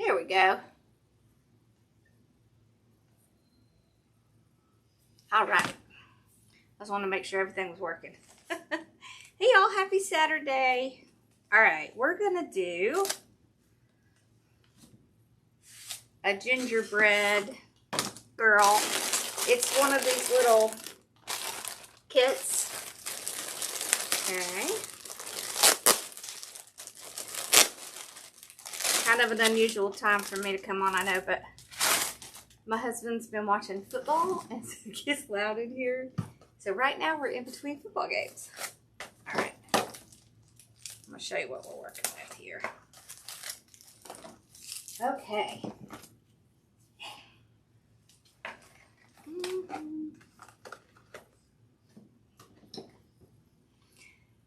There we go. All right. I just wanted to make sure everything was working. Hey y'all, happy Saturday. All right, we're gonna do a gingerbread girl. It's one of these little kits. Okay. Kind of an unusual time for me to come on, I know, but my husband's been watching football and so it gets loud in here. So right now we're in between football games. All right. I'm gonna show you what we're working with here. Okay.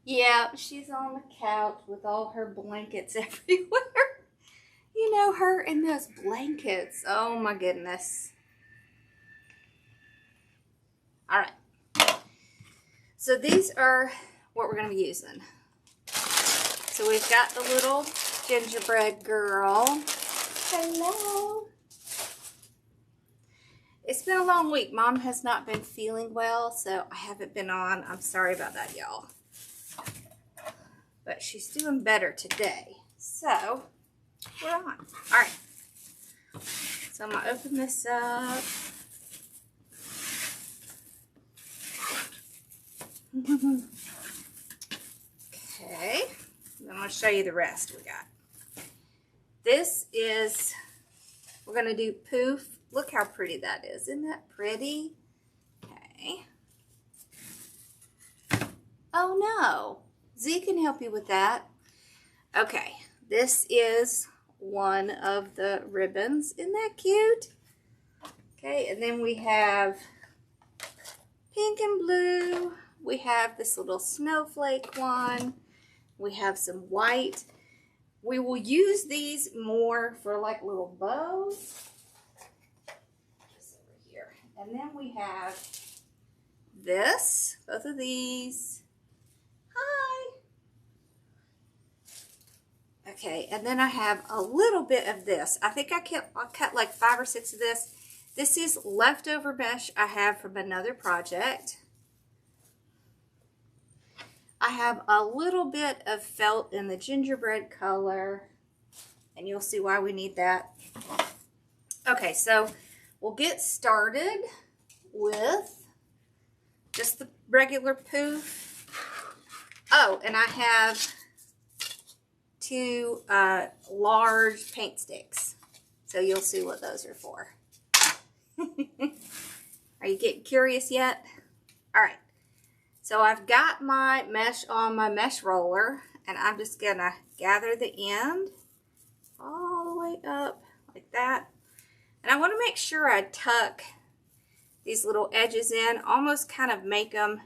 Yeah, she's on the couch with all her blankets everywhere. You know, her and those blankets. Oh my goodness. All right. So these are what we're going to be using. So we've got the little gingerbread girl. Hello. It's been a long week. Mom has not been feeling well, so I haven't been on. I'm sorry about that, y'all. But she's doing better today. So we're on. All right. So I'm going to open this up. Okay. I'm going to show you the rest we got. This is, we're going to do poof. Look how pretty that is. Isn't that pretty? Okay. Oh no. Z can help you with that. Okay. This is one of the ribbons. Isn't that cute? Okay, and then we have pink and blue. We have this little snowflake one. We have some white. We will use these more for like little bows. Just over here. And then we have this, both of these. Hi. Okay, and then I have a little bit of this. I think I cut like 5 or 6 of this. This is leftover mesh I have from another project. I have a little bit of felt in the gingerbread color, and you'll see why we need that. Okay, so we'll get started with just the regular poof. Oh, and I have 2 large paint sticks, so you'll see what those are for. Are you getting curious yet? All right, so I've got my mesh on my mesh roller, and I'm just gonna gather the end all the way up like that. And I want to make sure I tuck these little edges in, almost kind of make them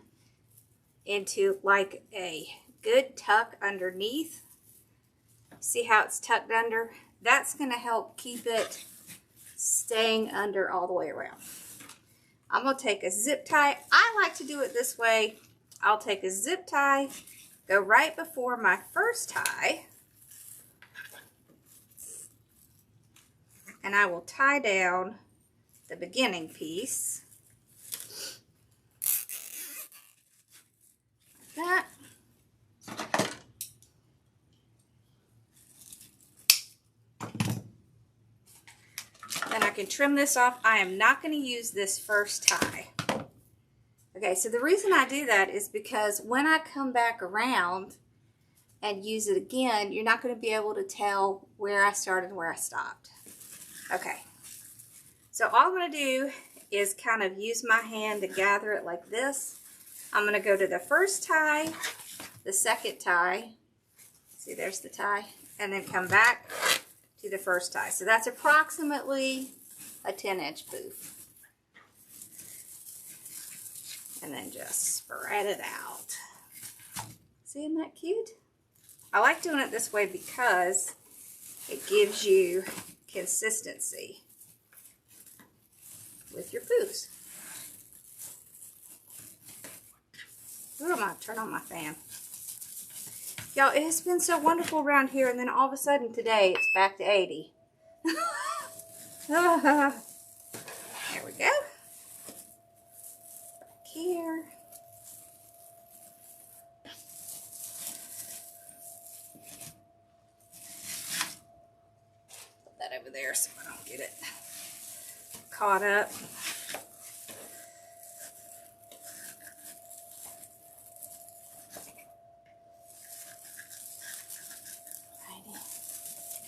into like a good tuck underneath. See how it's tucked under? That's going to help keep it staying under all the way around. I'm going to take a zip tie. I like to do it this way. I'll take a zip tie, go right before my first tie, and I will tie down the beginning piece. Like that. Then I can trim this off. I am not going to use this first tie. Okay, so the reason I do that is because when I come back around and use it again, you're not going to be able to tell where I started and where I stopped. Okay, so all I'm going to do is kind of use my hand to gather it like this. I'm going to go to the first tie, the second tie. See, there's the tie. And then come back to the first tie. So that's approximately a 10-inch poof. And then just spread it out. See, isn't that cute? I like doing it this way because it gives you consistency with your poofs. Ooh, I'm gonna turn on my fan. Y'all, it has been so wonderful around here, and then all of a sudden today it's back to 80. There we go. Back here. Put that over there so I don't get it caught up.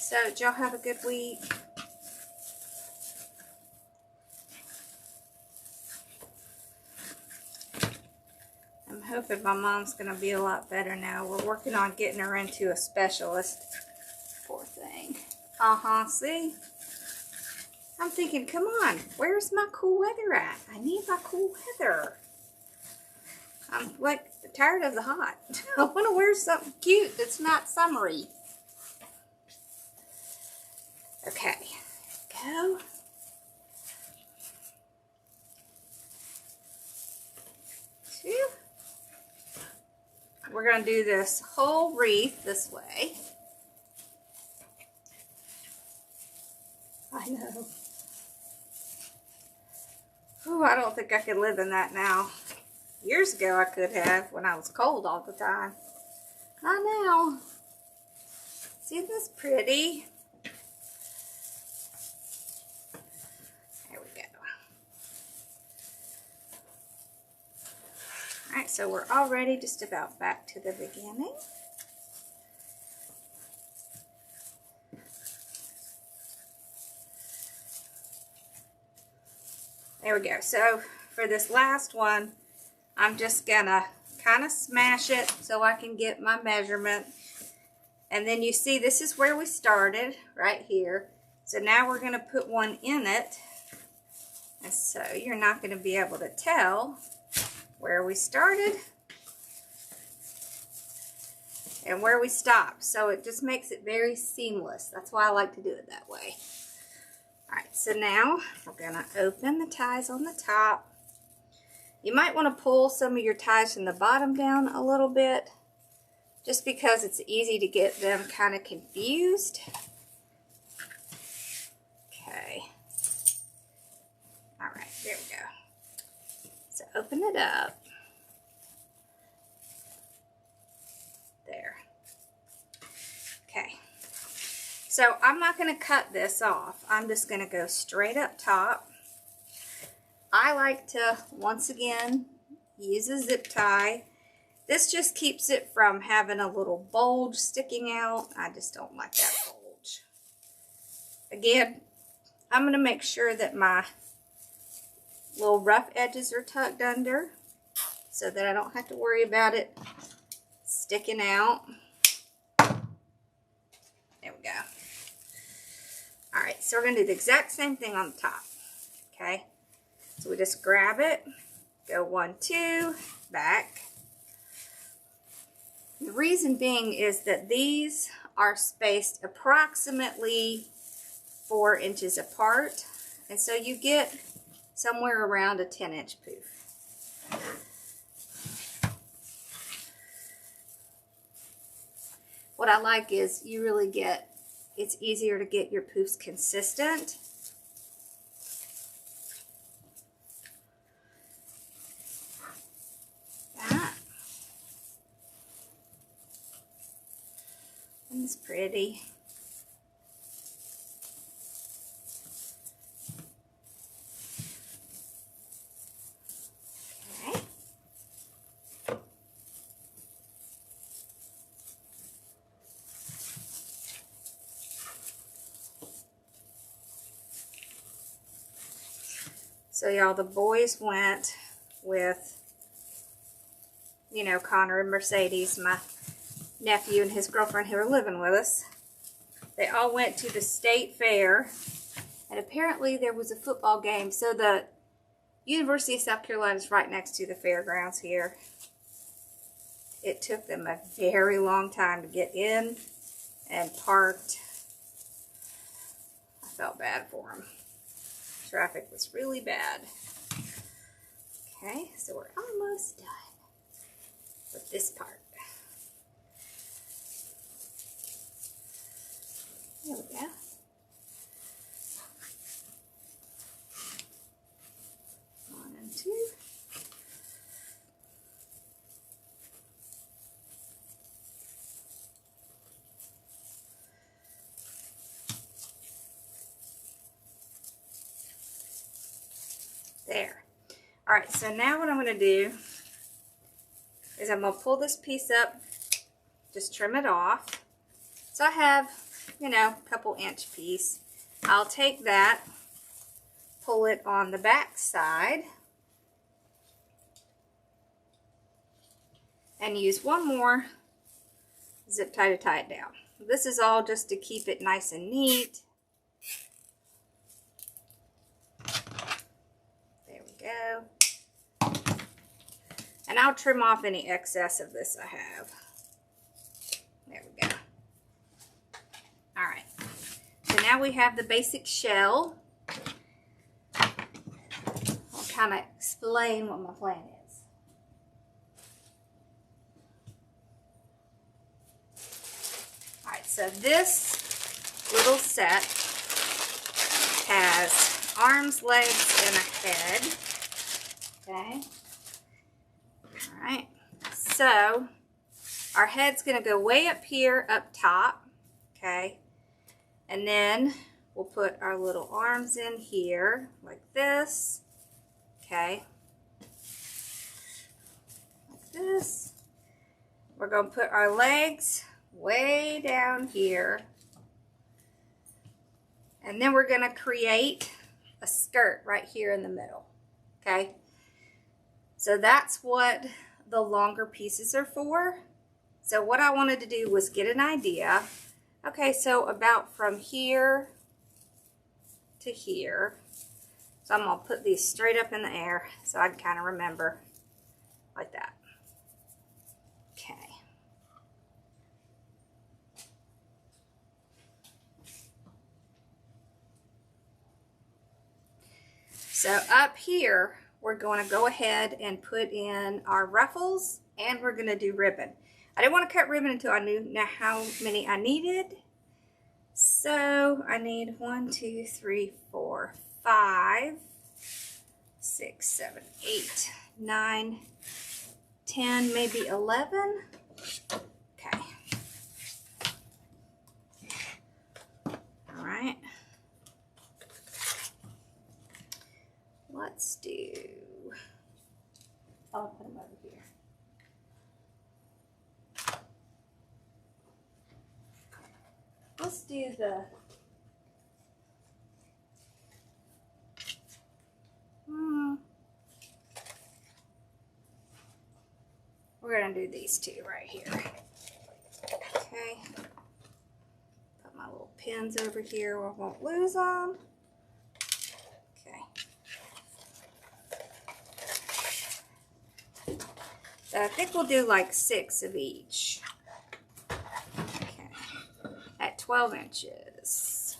So, did y'all have a good week? I'm hoping my mom's going to be a lot better now. We're working on getting her into a specialist. Poor thing. See? I'm thinking, come on, where's my cool weather at? I need my cool weather. I'm like tired of the hot. I want to wear something cute that's not summery. Okay, go. Two. We're going to do this whole wreath this way. I know. Oh, I don't think I could live in that now. Years ago I could have when I was cold all the time. Not now. See this pretty? There we go. Alright, so we're already just about back to the beginning. There we go. So for this last one, I'm just gonna kind of smash it so I can get my measurement. And then you see this is where we started, right here. So now we're gonna put one in it. And so you're not gonna be able to tell where we started and where we stopped. So it just makes it very seamless. That's why I like to do it that way. Alright, so now we're going to open the ties on the top. You might want to pull some of your ties from the bottom down a little bit, just because it's easy to get them kind of confused. Okay. Alright, there we go. So open it up. There. Okay. So I'm not going to cut this off. I'm just going to go straight up top. I like to, once again, use a zip tie. This just keeps it from having a little bulge sticking out. I just don't like that bulge. Again, I'm going to make sure that my little rough edges are tucked under so that I don't have to worry about it sticking out. There we go. Alright, so we're going to do the exact same thing on the top. Okay, so we just grab it, go 1, 2, back. The reason being is that these are spaced approximately 4 inches apart, and so you get somewhere around a 10-inch poof. What I like is you really get, it's easier to get your poofs consistent. That. It's pretty. Okay. So y'all, the boys went with, you know, Connor and Mercedes, my nephew and his girlfriend who are living with us. They all went to the state fair, and apparently there was a football game. So the University of South Carolina is right next to the fairgrounds here. It took them a very long time to get in and parked. I felt bad for them. Traffic was really bad. Okay, so we're almost done with this part. There we go. Alright, so now what I'm going to do is I'm going to pull this piece up, just trim it off. So I have, you know, a couple inch piece. I'll take that, pull it on the back side, and use one more zip tie to tie it down. This is all just to keep it nice and neat. There we go. And I'll trim off any excess of this I have. There we go. Alright. So now we have the basic shell. I'll kind of explain what my plan is. Alright, so this little set has arms, legs, and a head. Okay. Alright, so our head's going to go way up here, up top, okay, and then we'll put our little arms in here, like this, okay, like this. We're going to put our legs way down here, and then we're going to create a skirt right here in the middle, okay. So that's what the longer pieces are for. So what I wanted to do was get an idea. Okay, so about from here to here. So I'm going to put these straight up in the air so I can kind of remember like that. Okay. So up here, we're going to go ahead and put in our ruffles, and we're going to do ribbon. I didn't want to cut ribbon until I knew how many I needed. So I need 1, 2, 3, 4, 5, 6, 7, 8, 9, 10, maybe 11. Okay. All right. Let's do, I'll put them over here. Let's do the, we're going to do these two right here. Okay. Put my little pins over here where I won't lose them. So I think we'll do like 6 of each. Okay. At 12 inches.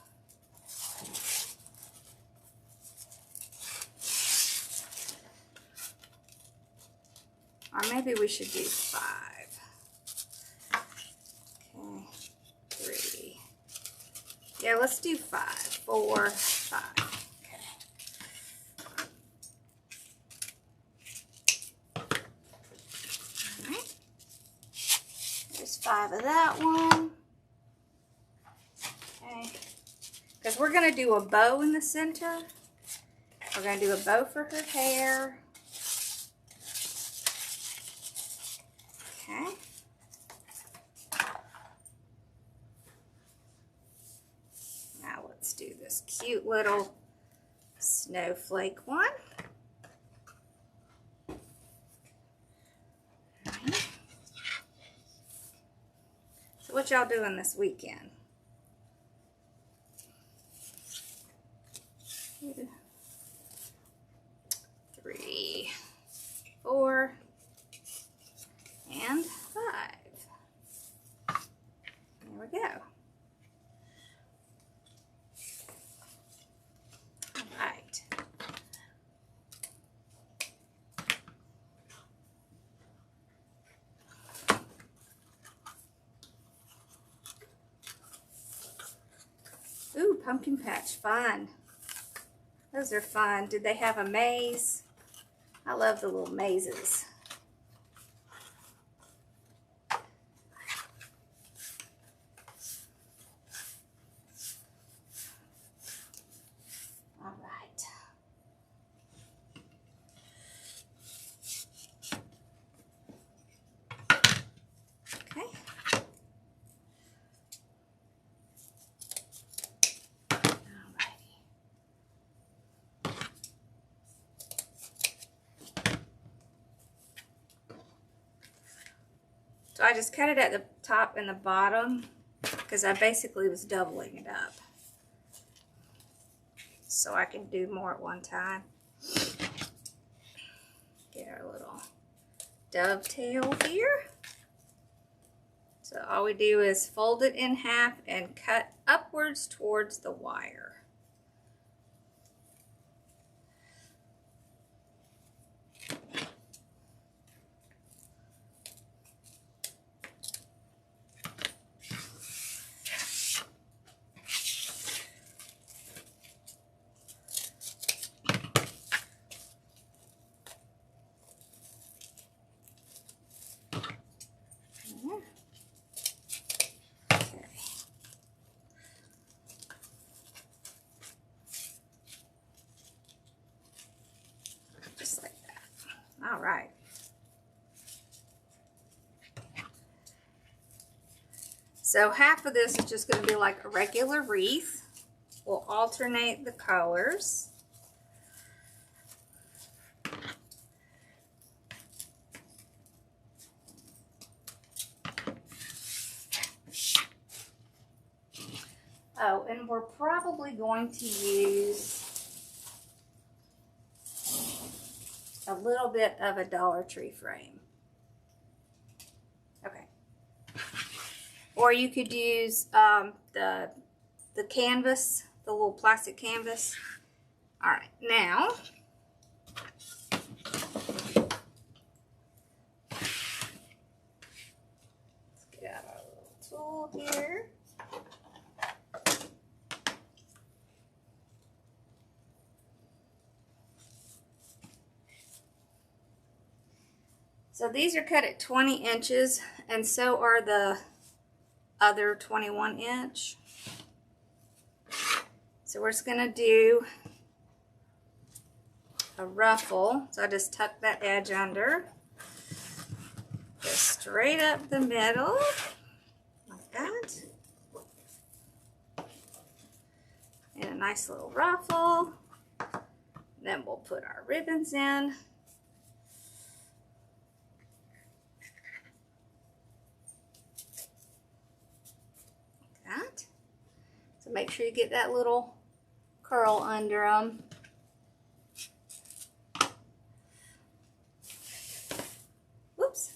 Or maybe we should do 5. Okay. 3. Yeah, let's do 5. 4, 5. There's 5 of that one. Okay. Because we're going to do a bow in the center. We're going to do a bow for her hair. Okay. Now let's do this cute little snowflake one. So what y'all doing this weekend? 2, 3, 4, and 5. There we go. All right. Ooh, pumpkin patch, fun. Those are fun. Did they have a maze? I love the little mazes. All right. So I just cut it at the top and the bottom because I basically was doubling it up. So I can do more at one time. Get our little dovetail here. So all we do is fold it in half and cut upwards towards the wire. Just like that. All right. So half of this is just going to be like a regular wreath. We'll alternate the colors. Oh, and we're probably going to use a little bit of a Dollar Tree frame. Okay. Or you could use the canvas, the little plastic canvas. All right, now let's get out our little tool here. So these are cut at 20 inches, and so are the other 21 inch. So we're just gonna do a ruffle. So I just tuck that edge under. Go straight up the middle, like that. And a nice little ruffle. Then we'll put our ribbons in. That. So make sure you get that little curl under them. Whoops.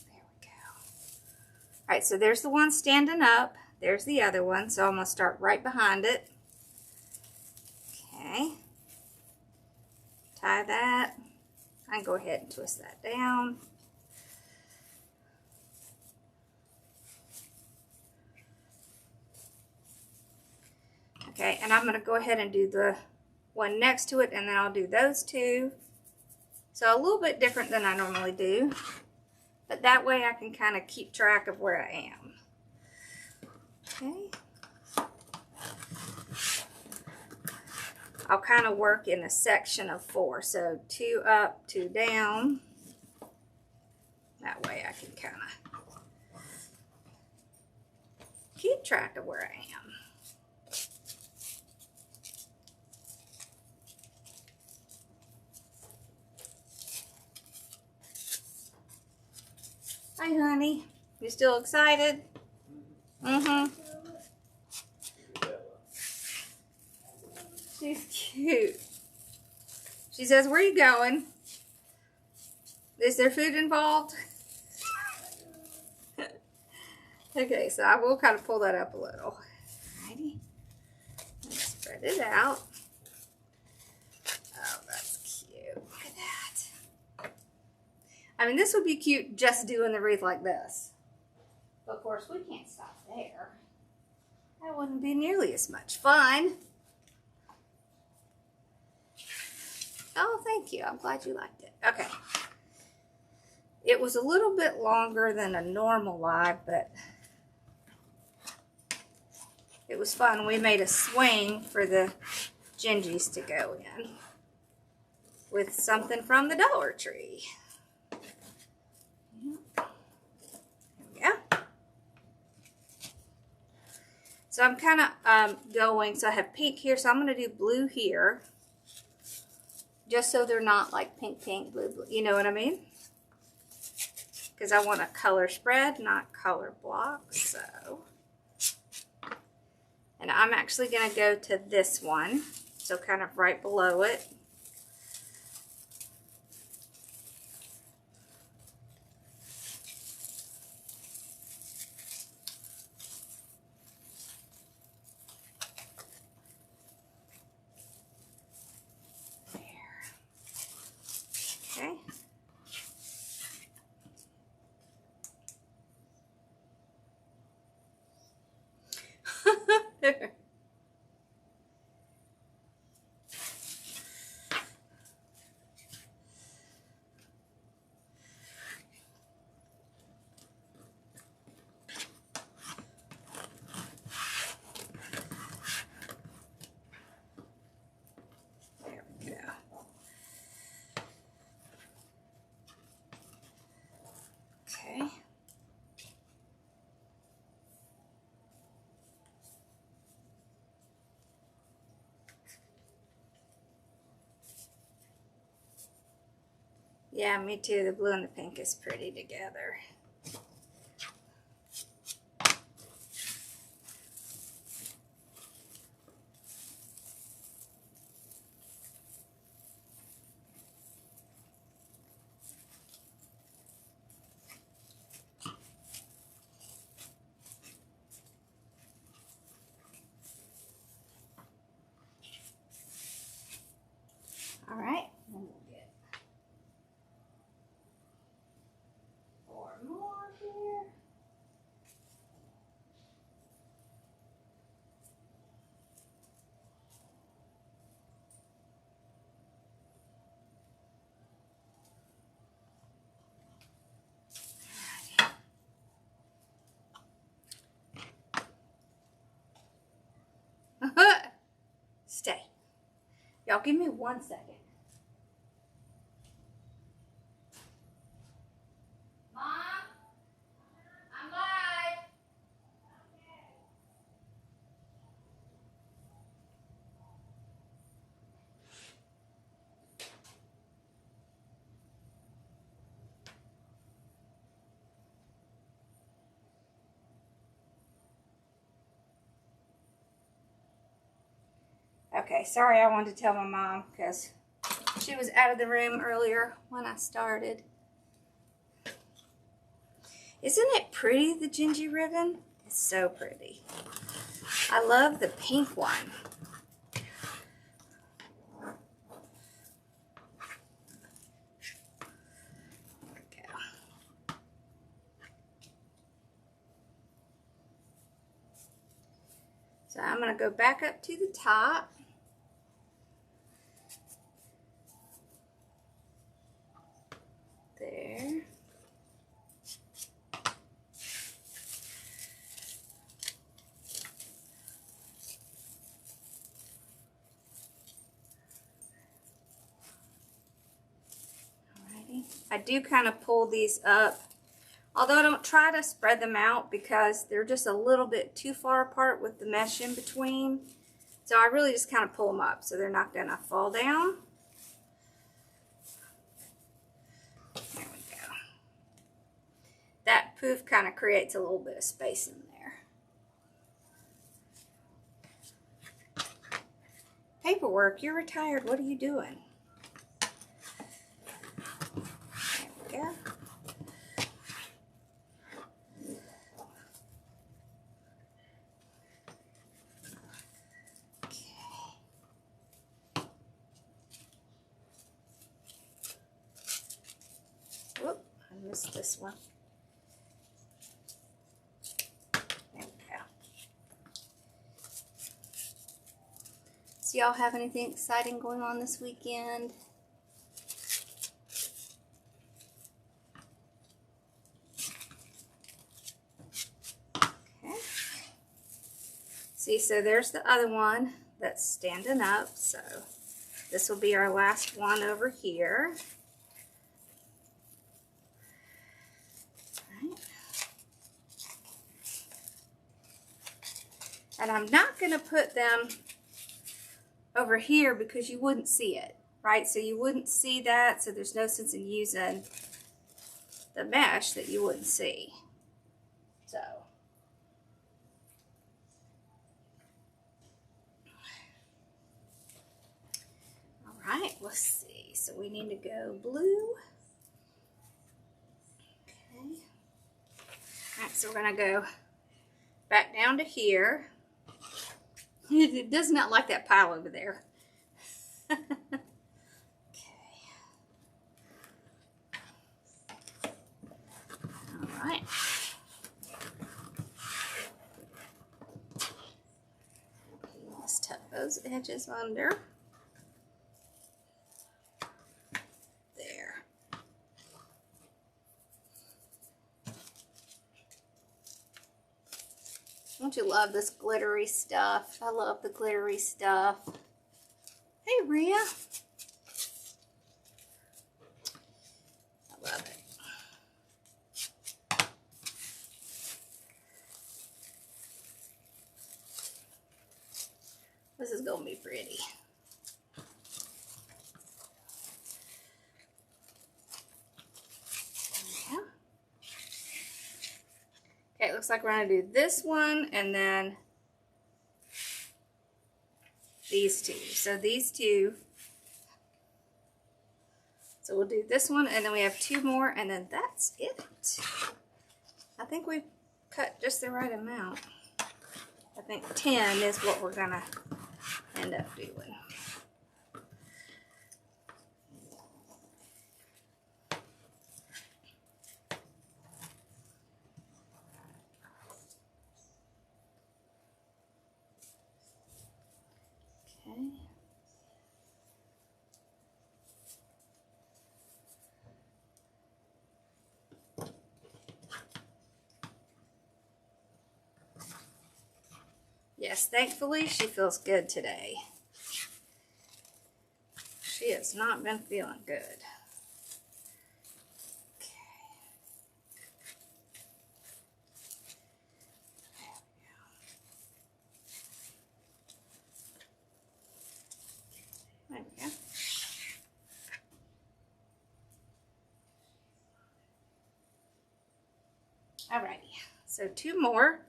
There we go. All right, so there's the one standing up. There's the other one. So I'm going to start right behind it. Okay. Tie that. I can go ahead and twist that down. Okay, and I'm going to go ahead and do the one next to it, and then I'll do those two. So a little bit different than I normally do, but that way I can kind of keep track of where I am. Okay. I'll kind of work in a section of 4, so 2 up, 2 down. That way I can kind of keep track of where I am. Hi, honey. You still excited? Mm-hmm. She's cute. She says, where are you going? Is there food involved? Okay, so I will kind of pull that up a little. Alrighty. Let's spread it out. Oh, that's cute. Look at that. I mean, this would be cute just doing the wreath like this. But of course, we can't stop there. That wouldn't be nearly as much fun. Oh, thank you. I'm glad you liked it. Okay. It was a little bit longer than a normal live, but it was fun. We made a swing for the Gingies to go in with something from the Dollar Tree. Yeah. So I'm kind of going, so I have pink here, so I'm going to do blue here. Just so they're not like pink, pink, blue, blue. You know what I mean? because I want a color spread, not color block. So, and I'm actually going to go to this one, so kind of right below it. Okay. There we go. Okay. Yeah, me too. The blue and the pink is pretty together. All right. And we'll get 4 more here. Stay. Y'all give me 1 second. Mom, I'm live. Okay, sorry, I wanted to tell my mom because she was out of the room earlier when I started. Isn't it pretty, the Gingie ribbon? It's so pretty. I love the pink one. There we go. So I'm going to go back up to the top. There. Alrighty. I do kind of pull these up, although I don't try to spread them out because they're just a little bit too far apart with the mesh in between. So I really just kind of pull them up so they're not going to fall down. There we go. That poof kind of creates a little bit of space in there. Paperwork, you're retired. What are you doing? There we go. Whoop, I missed this one. There we go. So y'all have anything exciting going on this weekend? Okay. See, so there's the other one that's standing up. So this will be our last one over here. And I'm not going to put them over here because you wouldn't see it, right? So you wouldn't see that, so there's no sense in using the mesh that you wouldn't see. So all right, let's see. So we need to go blue. Okay. All right, so we're gonna go back down to here. It does not like that pile over there. Okay. All right. Let's tuck those edges under. There. Don't you love this glittery stuff? I love the glittery stuff. Hey, Rhea. I love it. This is going to be pretty. Yeah. Okay, it looks like we're going to do this one and then these two. So these two. So we'll do this one and then we have two more and then that's it. I think we've cut just the right amount. I think 10 is what we're going to end up doing. Okay. Yes, thankfully she feels good today. She has not been feeling good. There we go. Alrighty, so two more,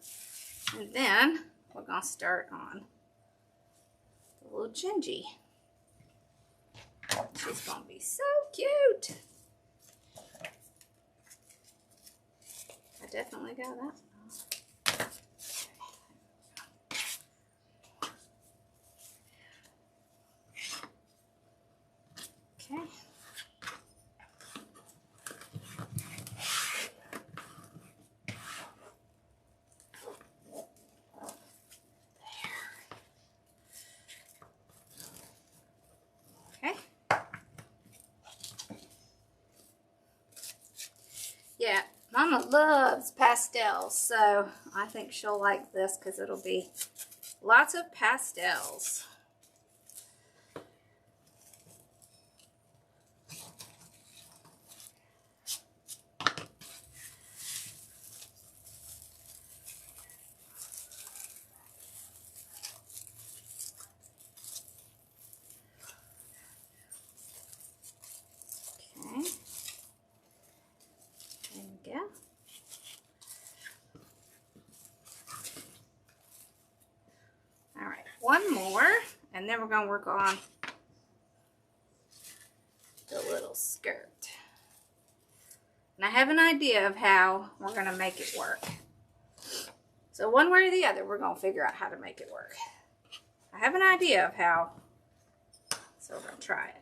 and then we're gonna start on the little Gingie. She's gonna be so cute. I definitely got that. Okay. Okay. Yeah, Mama loves pastels, so I think she'll like this because it'll be lots of pastels. Okay. There we go. All right, one more, and then we're going to work on the little skirt. And I have an idea of how we're going to make it work. So one way or the other, we're going to figure out how to make it work. I have an idea of how, so we're going to try it.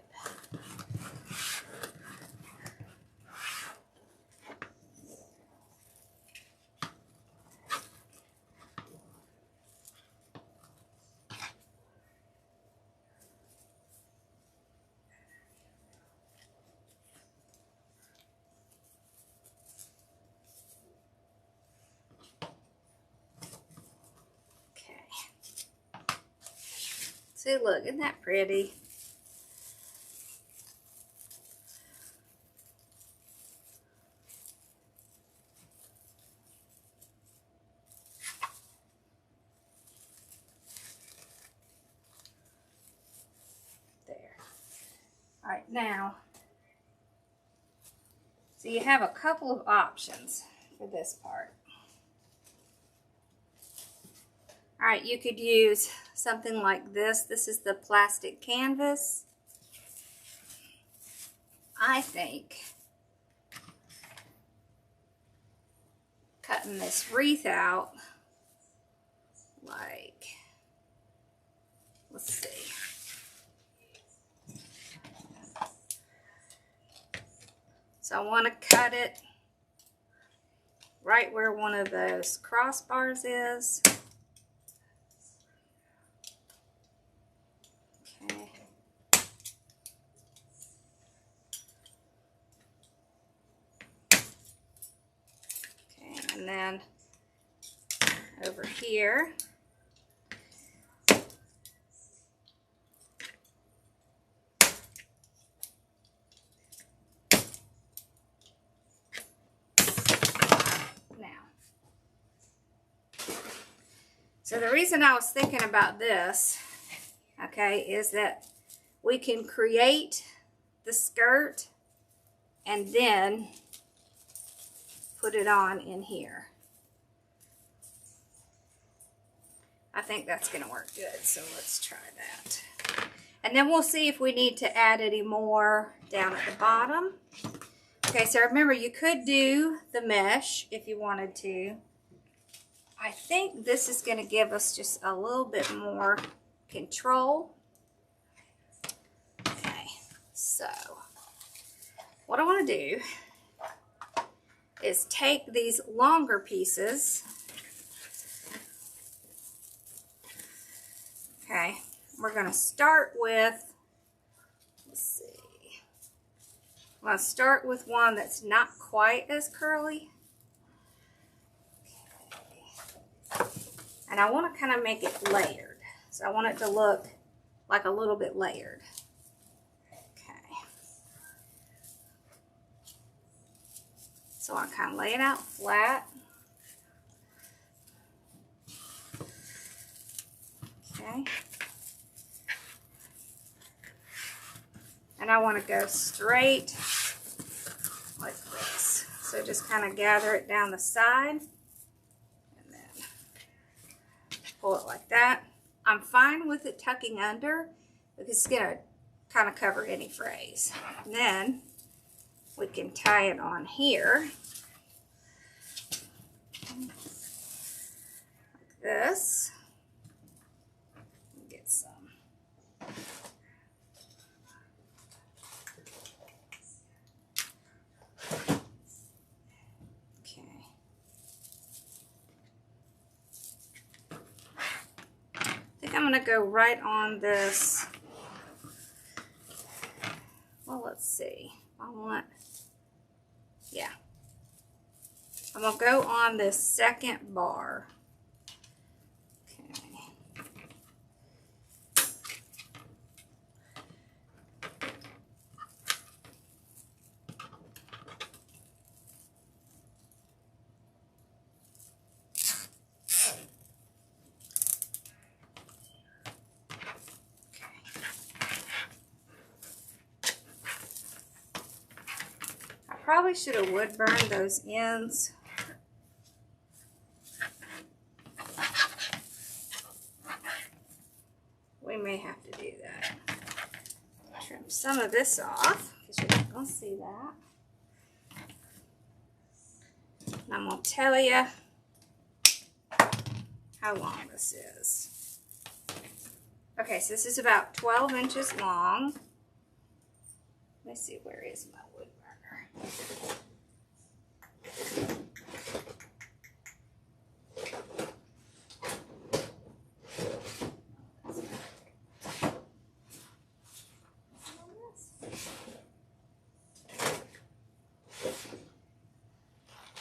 See, look, isn't that pretty? There. All right, now So you have a couple of options for this part. All right, you could use something like this. This is the plastic canvas. I think cutting this wreath out, like, let's see. So I want to cut it right where one of those crossbars is. Okay. Okay, and then over here. So the reason I was thinking about this, okay, is that we can create the skirt and then put it on in here. I think that's going to work good, so let's try that. And then we'll see if we need to add any more down at the bottom. Okay, so remember, you could do the mesh if you wanted to. I think this is going to give us just a little bit more control. Okay, so what I want to do is take these longer pieces. Okay, we're going to start with, let's see, I'm going to start with one that's not quite as curly. And I want to kind of make it layered. So I want it to look like a little bit layered. Okay. So I kind of lay it out flat. Okay. And I want to go straight like this. So just kind of gather it down the side. Pull it like that. I'm fine with it tucking under because it's going to kind of cover any frays. And then we can tie it on here like this. Get some. I'm going to go right on this. Well, let's see. I'm going to go on this second bar. Okay. Probably should have wood burned those ends. We may have to do that. Trim some of this off because you're not going to see that. And I'm going to tell you how long this is. Okay, so this is about 12 inches long. Let me see, where is my wood burner?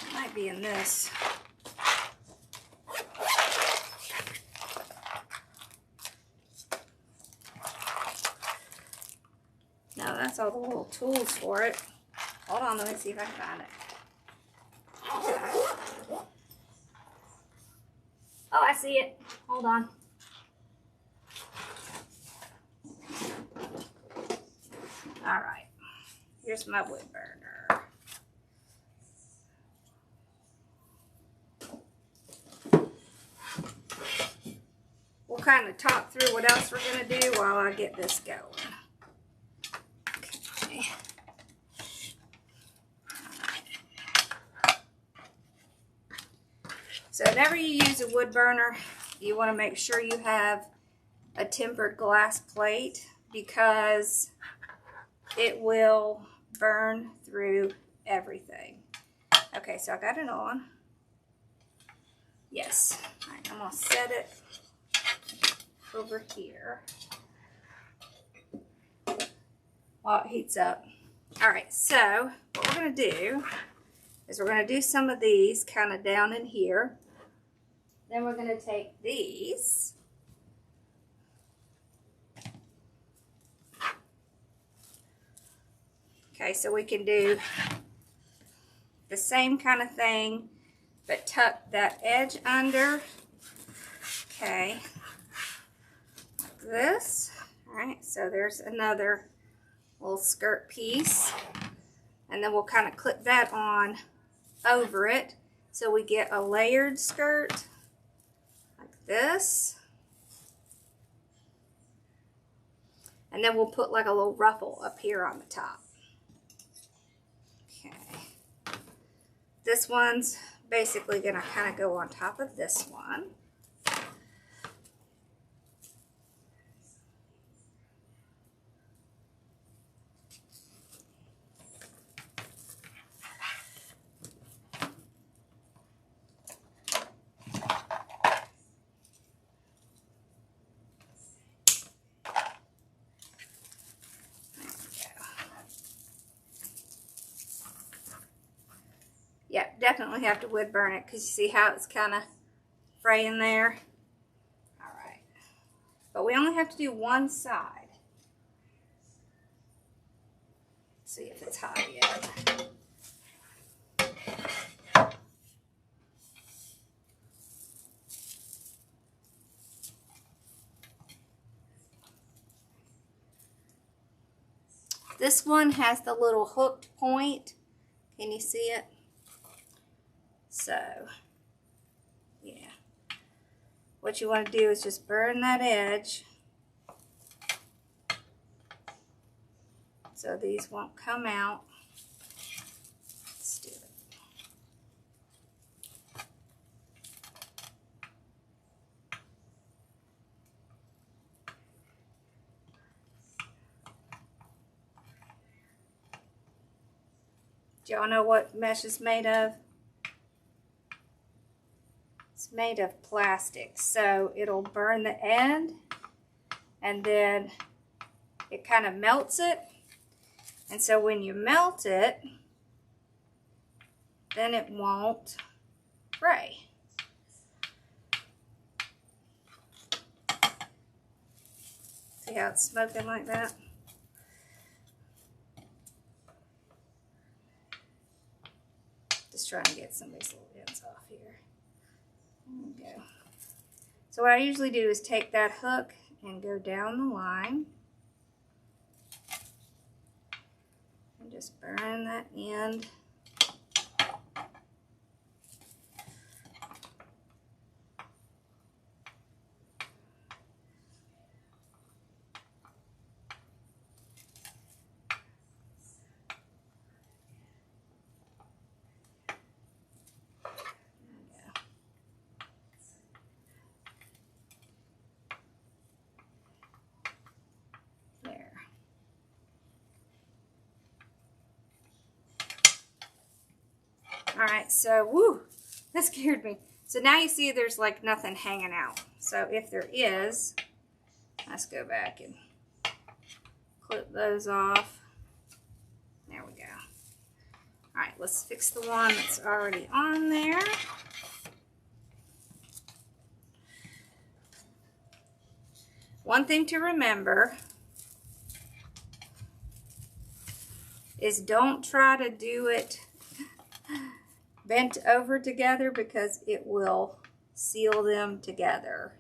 It might be in this. No, that's all the little tools for it. Hold on, let me see if I can find it. Oh, I see it. Hold on. All right. Here's my wood burner. we'll kind of talk through what else we're going to do while I get this going. Okay. So whenever you use a wood burner, you want to make sure you have a tempered glass plate because it will burn through everything. Okay, so I got it on. Yes. All right, I'm going to set it over here while it heats up. All right, so what we're going to do is we're going to do some of these kind of down in here. Then we're going to take these. Okay, so we can do the same kind of thing, but tuck that edge under. Okay, like this. All right, so there's another little skirt piece. And then we'll kind of clip that on over it so we get a layered skirt. This, and then we'll put like a little ruffle up here on the top. Okay, this one's basically gonna kind of go on top of this one. Yeah, definitely have to wood burn it because you see how it's kind of fraying there. All right, but we only have to do one side. Let's see if it's hot yet. This one has the little hooked point. Can you see it? So, yeah. What you want to do is just burn that edge so these won't come out. Let's do it. Do y'all know what mesh is made of? It's made of plastic, so it'll burn the end and then it kind of melts it. And so when you melt it, then it won't fray. See how it's smoking like that? Just trying to get some of these little ends off here. There we go. So what I usually do is take that hook and go down the line and just burn that end. Alright, so, woo, that scared me. So now you see there's like nothing hanging out. So if there is, let's go back and clip those off. There we go. Alright, let's fix the one that's already on there. One thing to remember is don't try to do it bent over together because it will seal them together.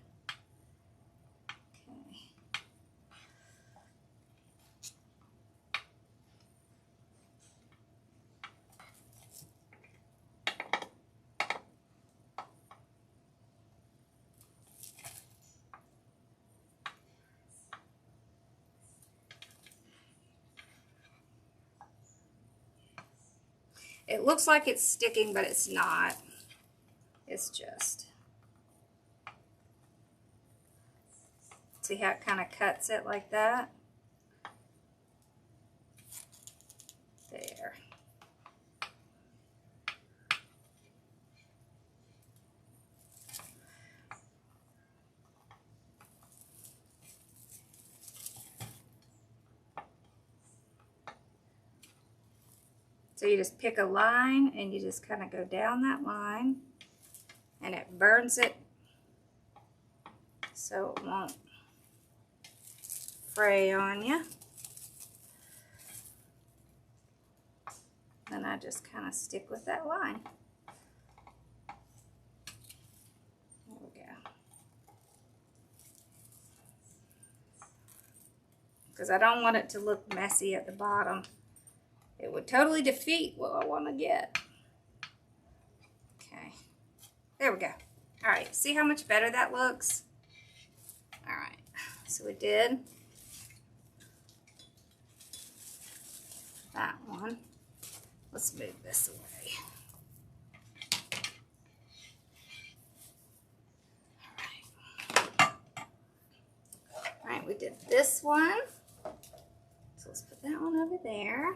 Okay. It looks like it's sticking, but it's not. It's just, see how it kind of cuts it like that? There. So you just pick a line and you just kind of go down that line and it burns it so it won't fray on you. Then I just kind of stick with that line. There we go. Because I don't want it to look messy at the bottom. It would totally defeat what I want to get. Okay, there we go. All right, see how much better that looks? All right, so we did that one. Let's move this away. All right, we did this one. So let's put that one over there.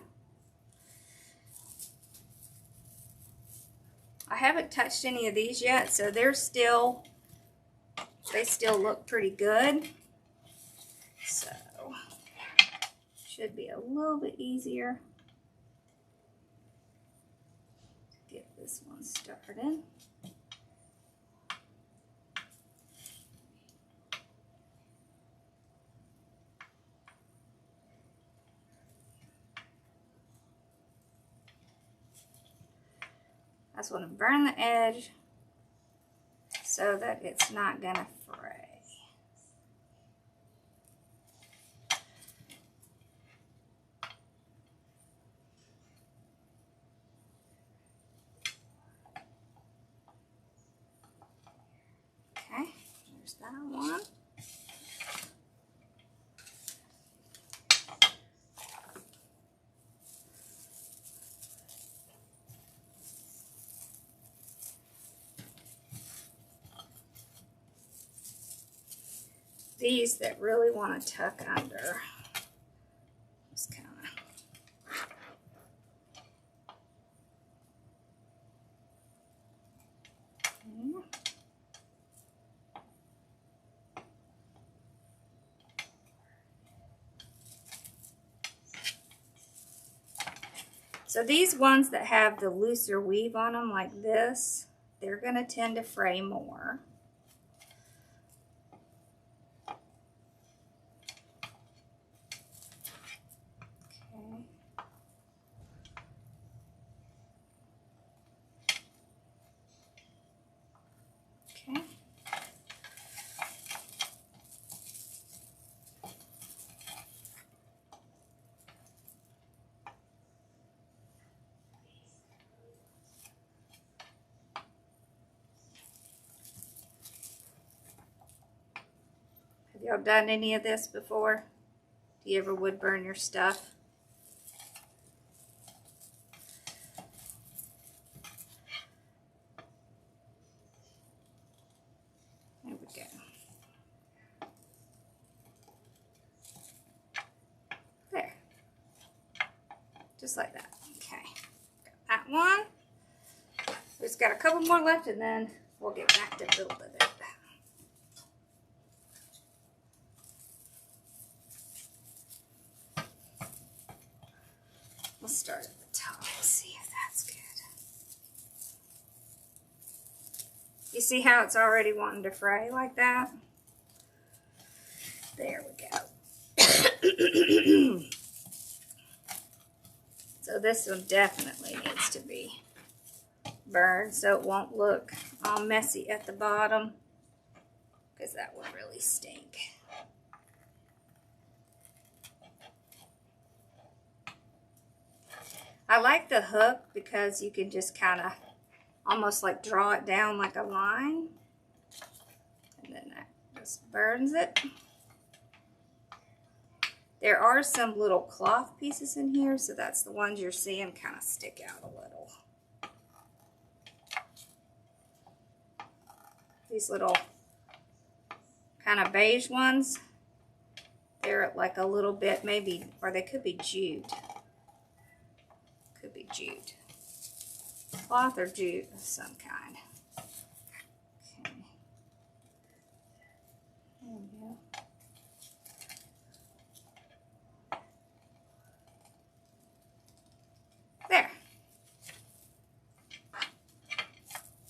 I haven't touched any of these yet, so they still look pretty good. So should be a little bit easier to get this one started. I just want to burn the edge so that it's not going to fray. Okay, there's that one. These that really want to tuck under, just kind of. So these ones that have the looser weave on them like this, they're going to tend to fray more. Okay. Have y'all done any of this before? Do you ever wood burn your stuff? There we go. There. Just like that. Okay. Got that one. We've just got a couple more left and then we'll get back to building it. We'll start at the top and see if that's good. You see how it's already wanting to fray like that? There we go. So this one definitely needs to be burned so it won't look all messy at the bottom, because that would really stink. I like the hook because you can just kind of almost like draw it down like a line, and then that just burns it. There are some little cloth pieces in here, so that's the ones you're seeing kind of stick out a little. these little kind of beige ones. They're like a little bit maybe, or they could be jute. Could be jute. Cloth or jute of some kind. Okay. There we go. There.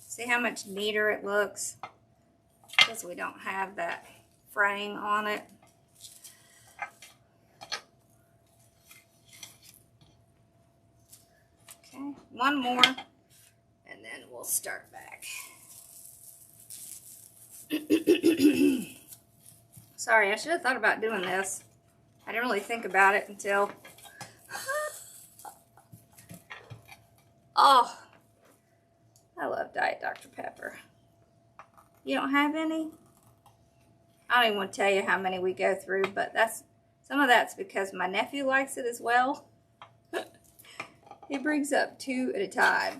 See how much neater it looks? Because we don't have that fraying on it. Okay, one more, and then we'll start back. Sorry, I should have thought about doing this. I didn't really think about it until... Oh, I love Diet Dr. Pepper. You don't have any? I don't even want to tell you how many we go through, but some of that's because my nephew likes it as well. He brings up 2 at a time.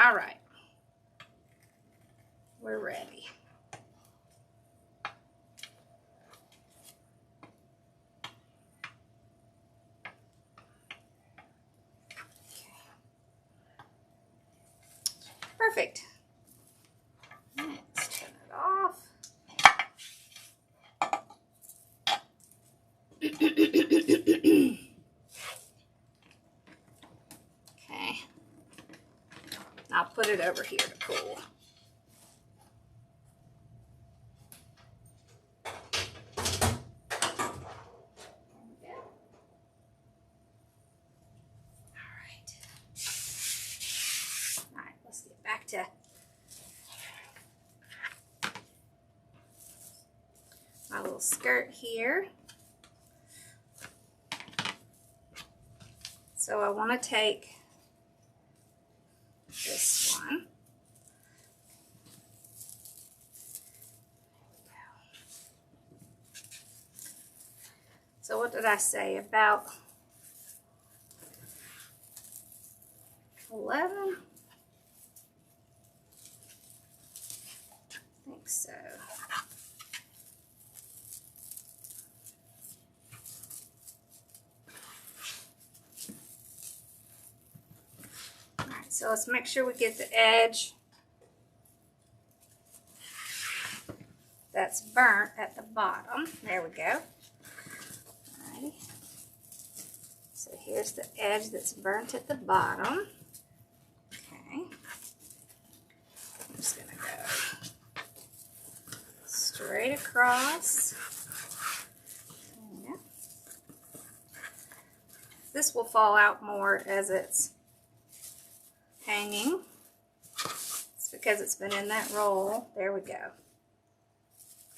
All right, we're ready. Perfect. Let's turn it off. Okay. I'll put it over here to cool. Alright, let's get back to my little skirt here. So I want to take this one. So what did I say? About 11? I think so. Alright, so let's make sure we get the edge that's burnt at the bottom. There we go. Alrighty. So here's the edge that's burnt at the bottom. Okay. I'm just going to go straight across. Yeah. This will fall out more as it's hanging. It's because it's been in that roll. There we go.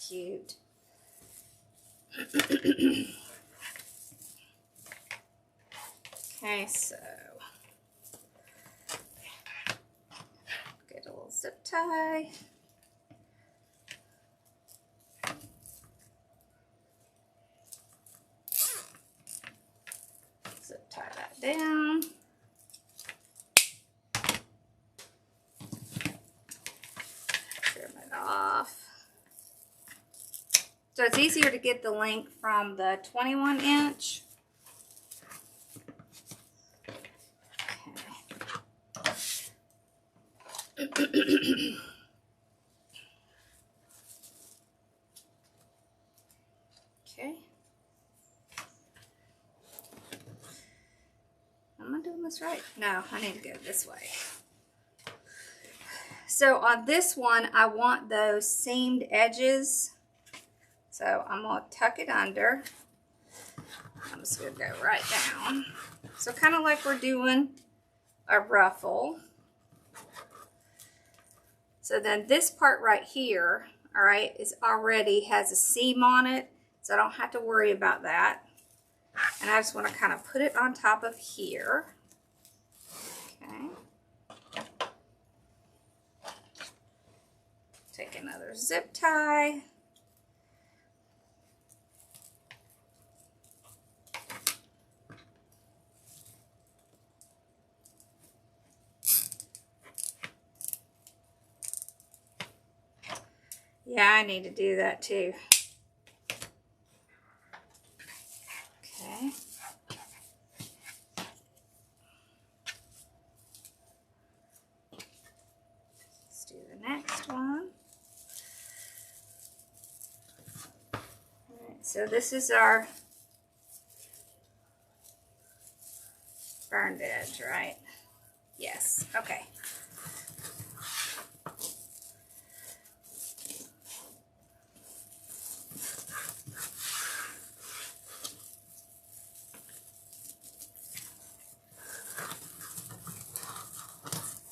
Cute. Okay, so get a little zip tie. Zip tie that down. Trim it off. So it's easier to get the length from the 21-inch. Okay. Am I doing this right? No, I need to go this way. So on this one, I want those seamed edges. So I'm going to tuck it under. I'm just going to go right down. So kind of like we're doing a ruffle. So then this part right here, all right, is already has a seam on it, so I don't have to worry about that. And I just want to kind of put it on top of here. Okay. Take another zip tie. Yeah, I need to do that too. Okay. Let's do the next one. All right, so this is our burned edge, right? Yes, okay.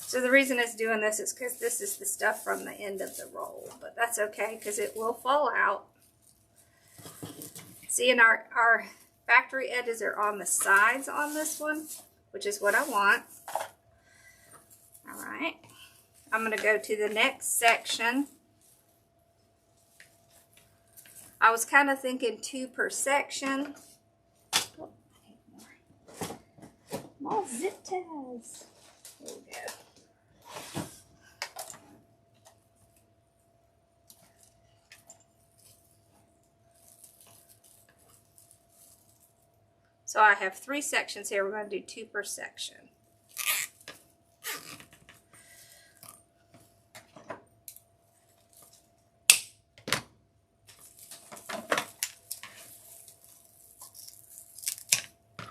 So the reason it's doing this is because this is the stuff from the end of the roll, but that's okay because it will fall out. See, and our factory edges are on the sides on this one, which is what I want. All right, I'm going to go to the next section. I was kind of thinking 2 per section. Oh, I need more zip ties. There we go. So I have 3 sections here. We're going to do 2 per section.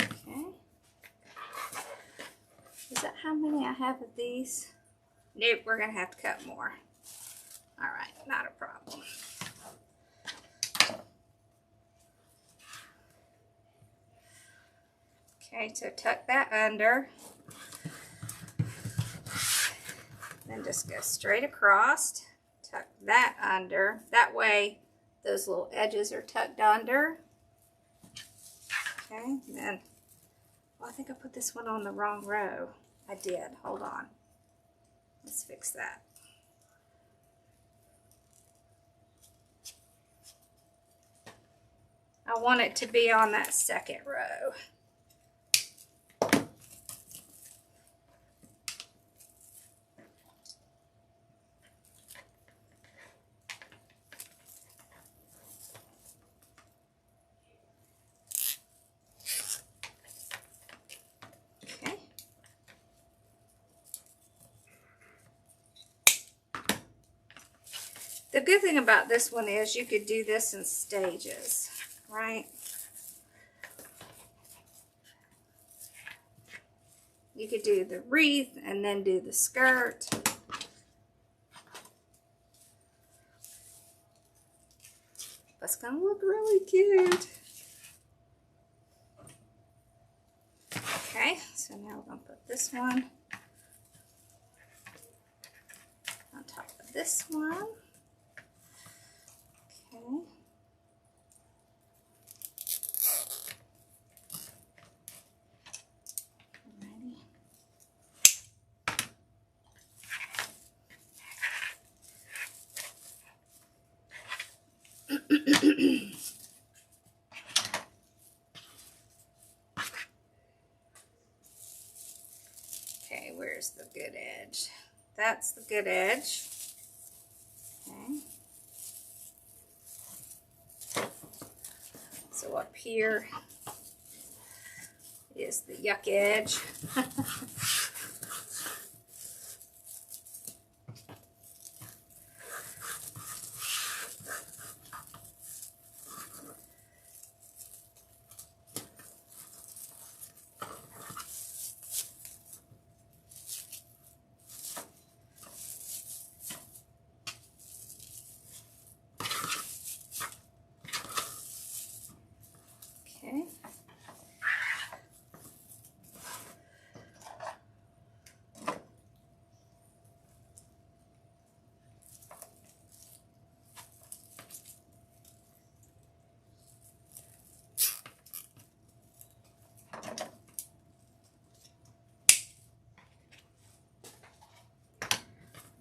Okay. Is that how many I have of these? Nope, we're going to have to cut more. All right, not a problem. Okay, so tuck that under. Then just go straight across. Tuck that under. That way, those little edges are tucked under. Okay, and then, well, I think I put this one on the wrong row. I did. Hold on. Let's fix that. I want it to be on that second row. Okay. The good thing about this one is you could do this in stages, right? You could do the wreath and then do the skirt. That's gonna look really cute. Okay, so now we're gonna put this one on top of this one. Okay. Okay, where's the good edge? That's the good edge. Okay. So up here is the yuck edge.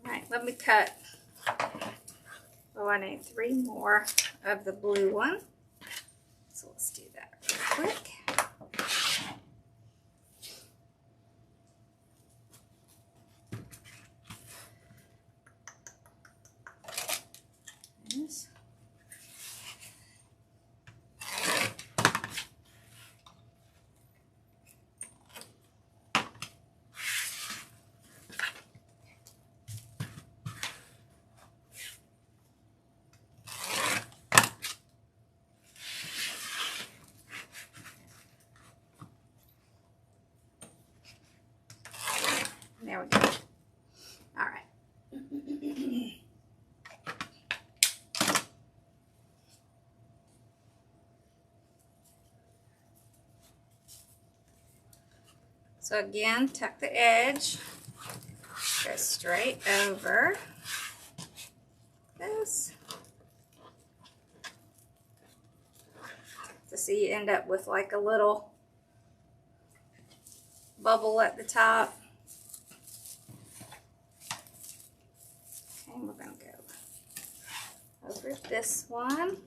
Alright, let me cut. Oh, I need 3 more of the blue one. So let's do that real quick. Yes. There we go. All right. So again, tuck the edge, go straight over this. So you end up with like a little bubble at the top. Okay, we're going to go over this one.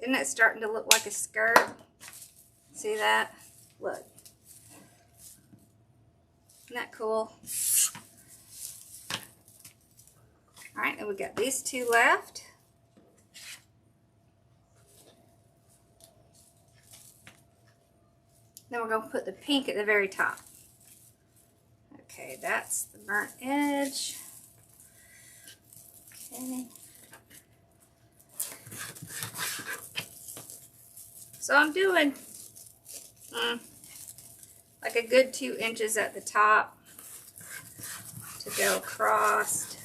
Isn't it starting to look like a skirt? See that? Look. Isn't that cool? Alright, then we got these 2 left. Then we're going to put the pink at the very top. Okay, that's the burnt edge. Okay. So I'm doing like a good 2 inches at the top to go across.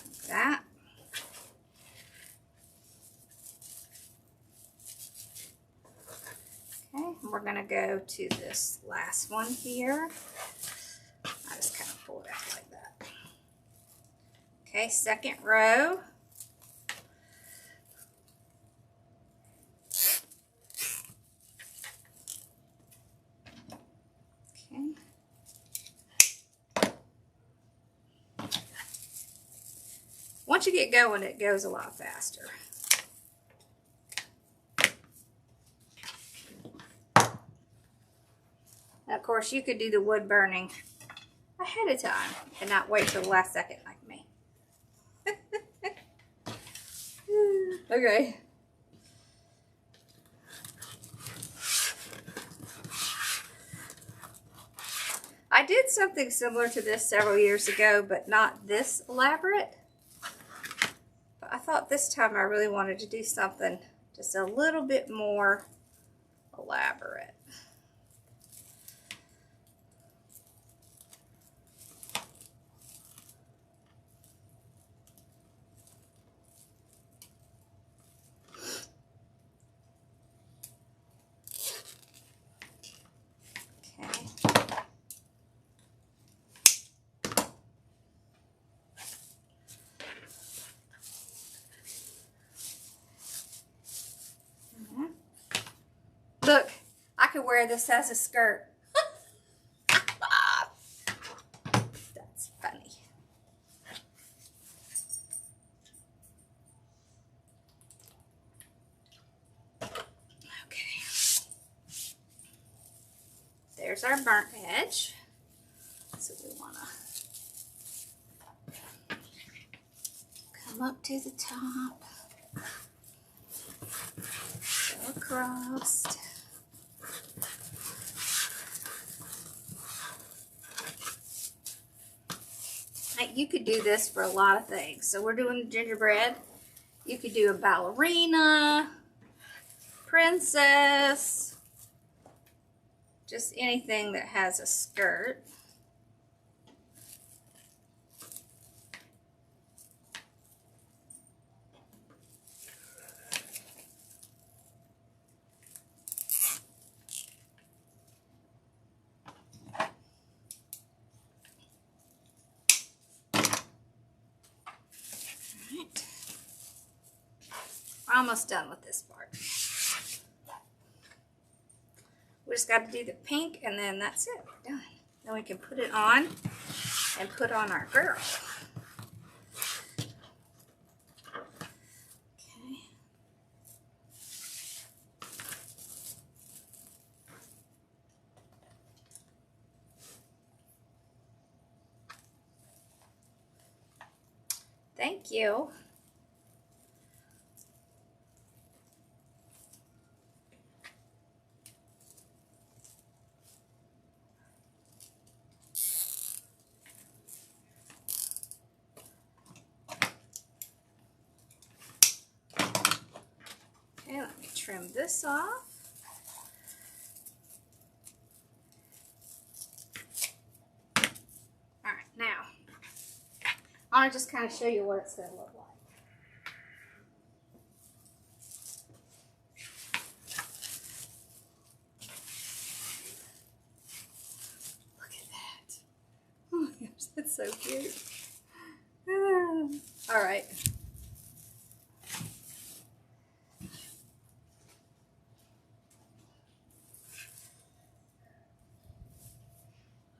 Like that. Okay, and we're going to go to this last one here. I just kind of pull it out like that. Okay, second row. Once you get going, it goes a lot faster. Now, of course, you could do the wood burning ahead of time and not wait till the last second like me. Okay. I did something similar to this several years ago, but not this elaborate. I thought this time I really wanted to do something just a little bit more elaborate. Look, I could wear this as a skirt. That's funny. Okay. There's our burnt edge. So we want to come up to the top, go across. You could do this for a lot of things. So we're doing gingerbread. You could do a ballerina, princess, just anything that has a skirt. almost done with this part. We just got to do the pink, and then that's it. We're done. Then we can put it on and put on our girl. Okay. Thank you. Okay, let me trim this off. All right, now I want to just kind of show you what it's going to look like. Look at that. Oh my gosh, that's so cute. All right.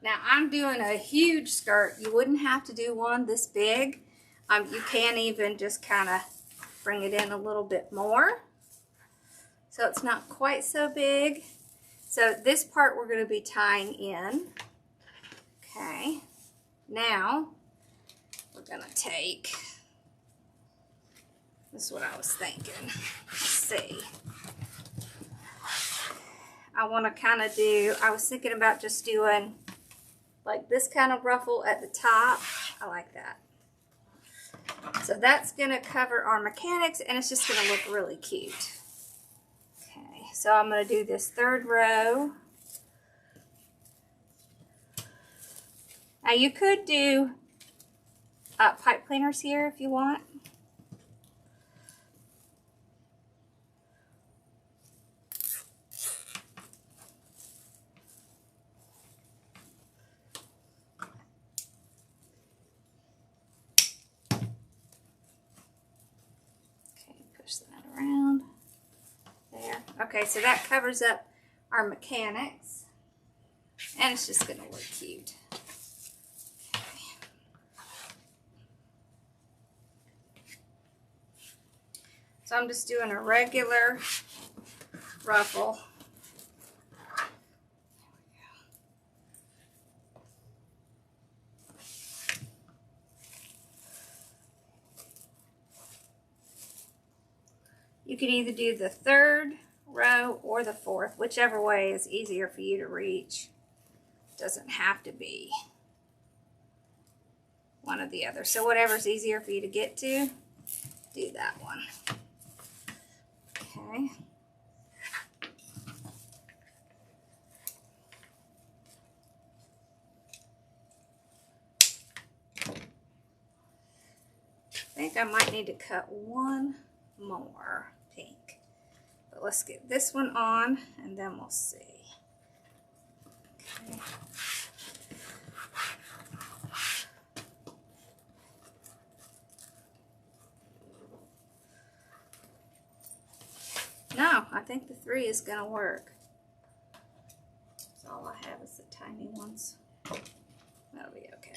Now I'm doing a huge skirt. You wouldn't have to do one this big. You can even just kind of bring it in a little bit more, so it's not quite so big. So this part we're going to be tying in. Okay, now we're going to take, this is what I was thinking. Let's see. I want to kind of do, I was thinking about just doing like this kind of ruffle at the top. I like that. So that's going to cover our mechanics, and it's just going to look really cute. Okay, so I'm going to do this third row. Now you could do pipe cleaners here if you want. Around there. Okay, so that covers up our mechanics, and it's just going to look cute. Okay. So I'm just doing a regular ruffle. You can either do the third row or the fourth, whichever way is easier for you to reach. Doesn't have to be one or the other. So whatever's easier for you to get to, do that one. Okay. I think I might need to cut one more pink, but let's get this one on and then we'll see. Okay. No, I think the 3 is gonna work. So all I have is the tiny ones. That'll be okay.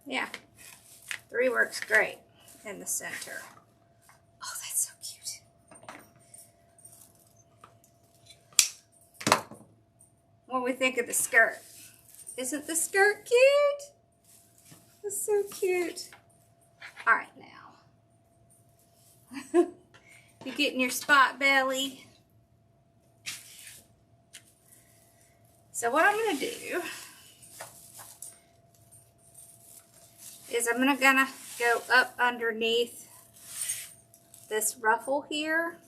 Yeah, 3 works great in the center. Oh, that's so cute. What do we think of the skirt? Isn't the skirt cute? It's so cute. All right, now. You getting your spot belly? So what I'm going to do is I'm gonna go up underneath this ruffle here.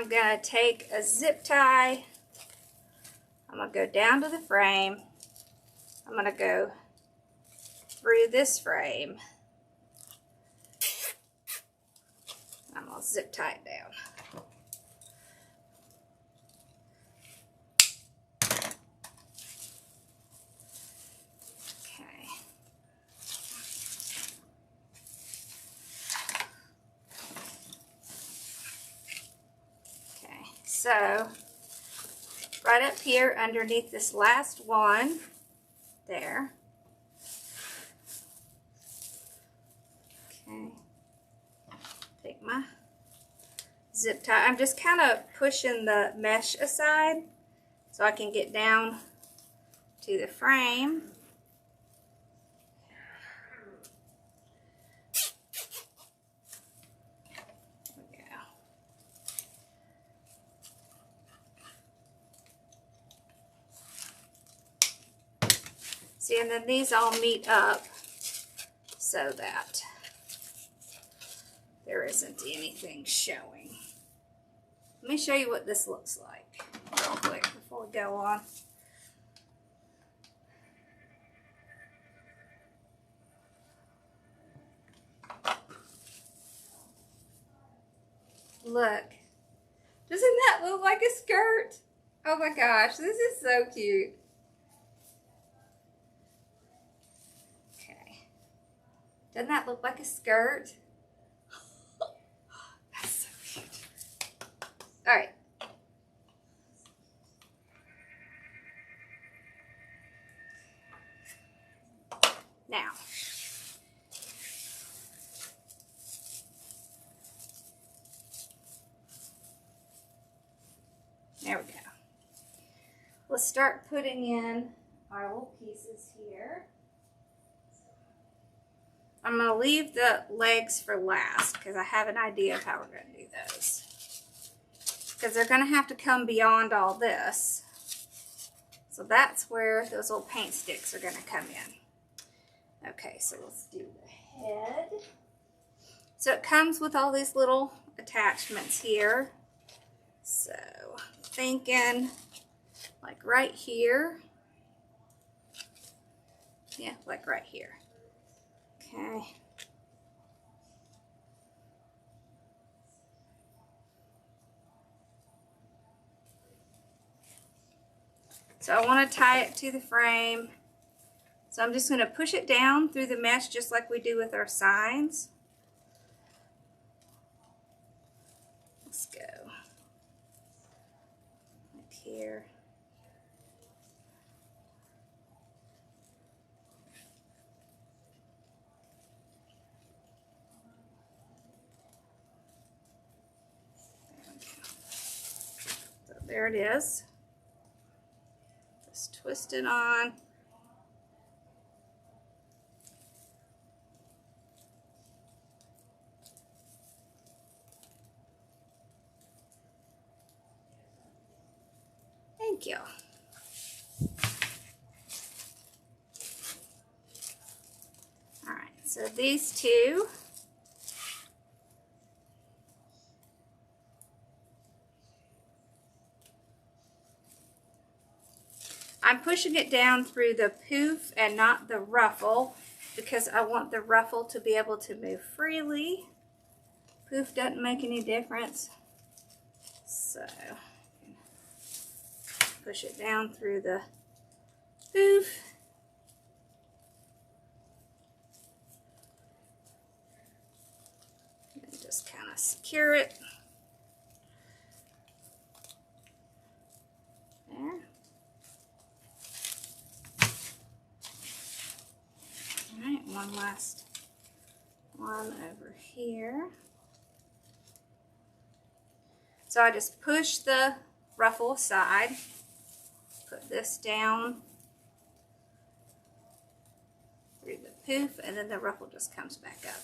I'm going to take a zip tie. I'm going to go down to the frame. I'm going to go through this frame. I'm going to zip tie it down. So, right up here underneath this last one, there. Okay. Take my zip tie. I'm just kind of pushing the mesh aside so I can get down to the frame. See, and then these all meet up so that there isn't anything showing. Let me show you what this looks like real quick before we go on. Look. Doesn't that look like a skirt? Oh my gosh, this is so cute. Doesn't that look like a skirt? That's so cute. All right. Now, there we go. Let's start putting in our little pieces here. I'm going to leave the legs for last because I have an idea of how we're going to do those. Because they're going to have to come beyond all this. So that's where those little paint sticks are going to come in. Okay, so let's do the head. So it comes with all these little attachments here. So thinking like right here. Yeah, like right here. Okay. So I want to tie it to the frame. So I'm just going to push it down through the mesh just like we do with our signs. Let's go. Like here. There it is. Just twist it on. Thank you. All right, so these two. I'm pushing it down through the poof and not the ruffle because I want the ruffle to be able to move freely. Poof doesn't make any difference. So, push it down through the poof. And just kind of secure it. There. Alright, one last one over here. So I just push the ruffle aside, put this down through the poof, and then the ruffle just comes back up.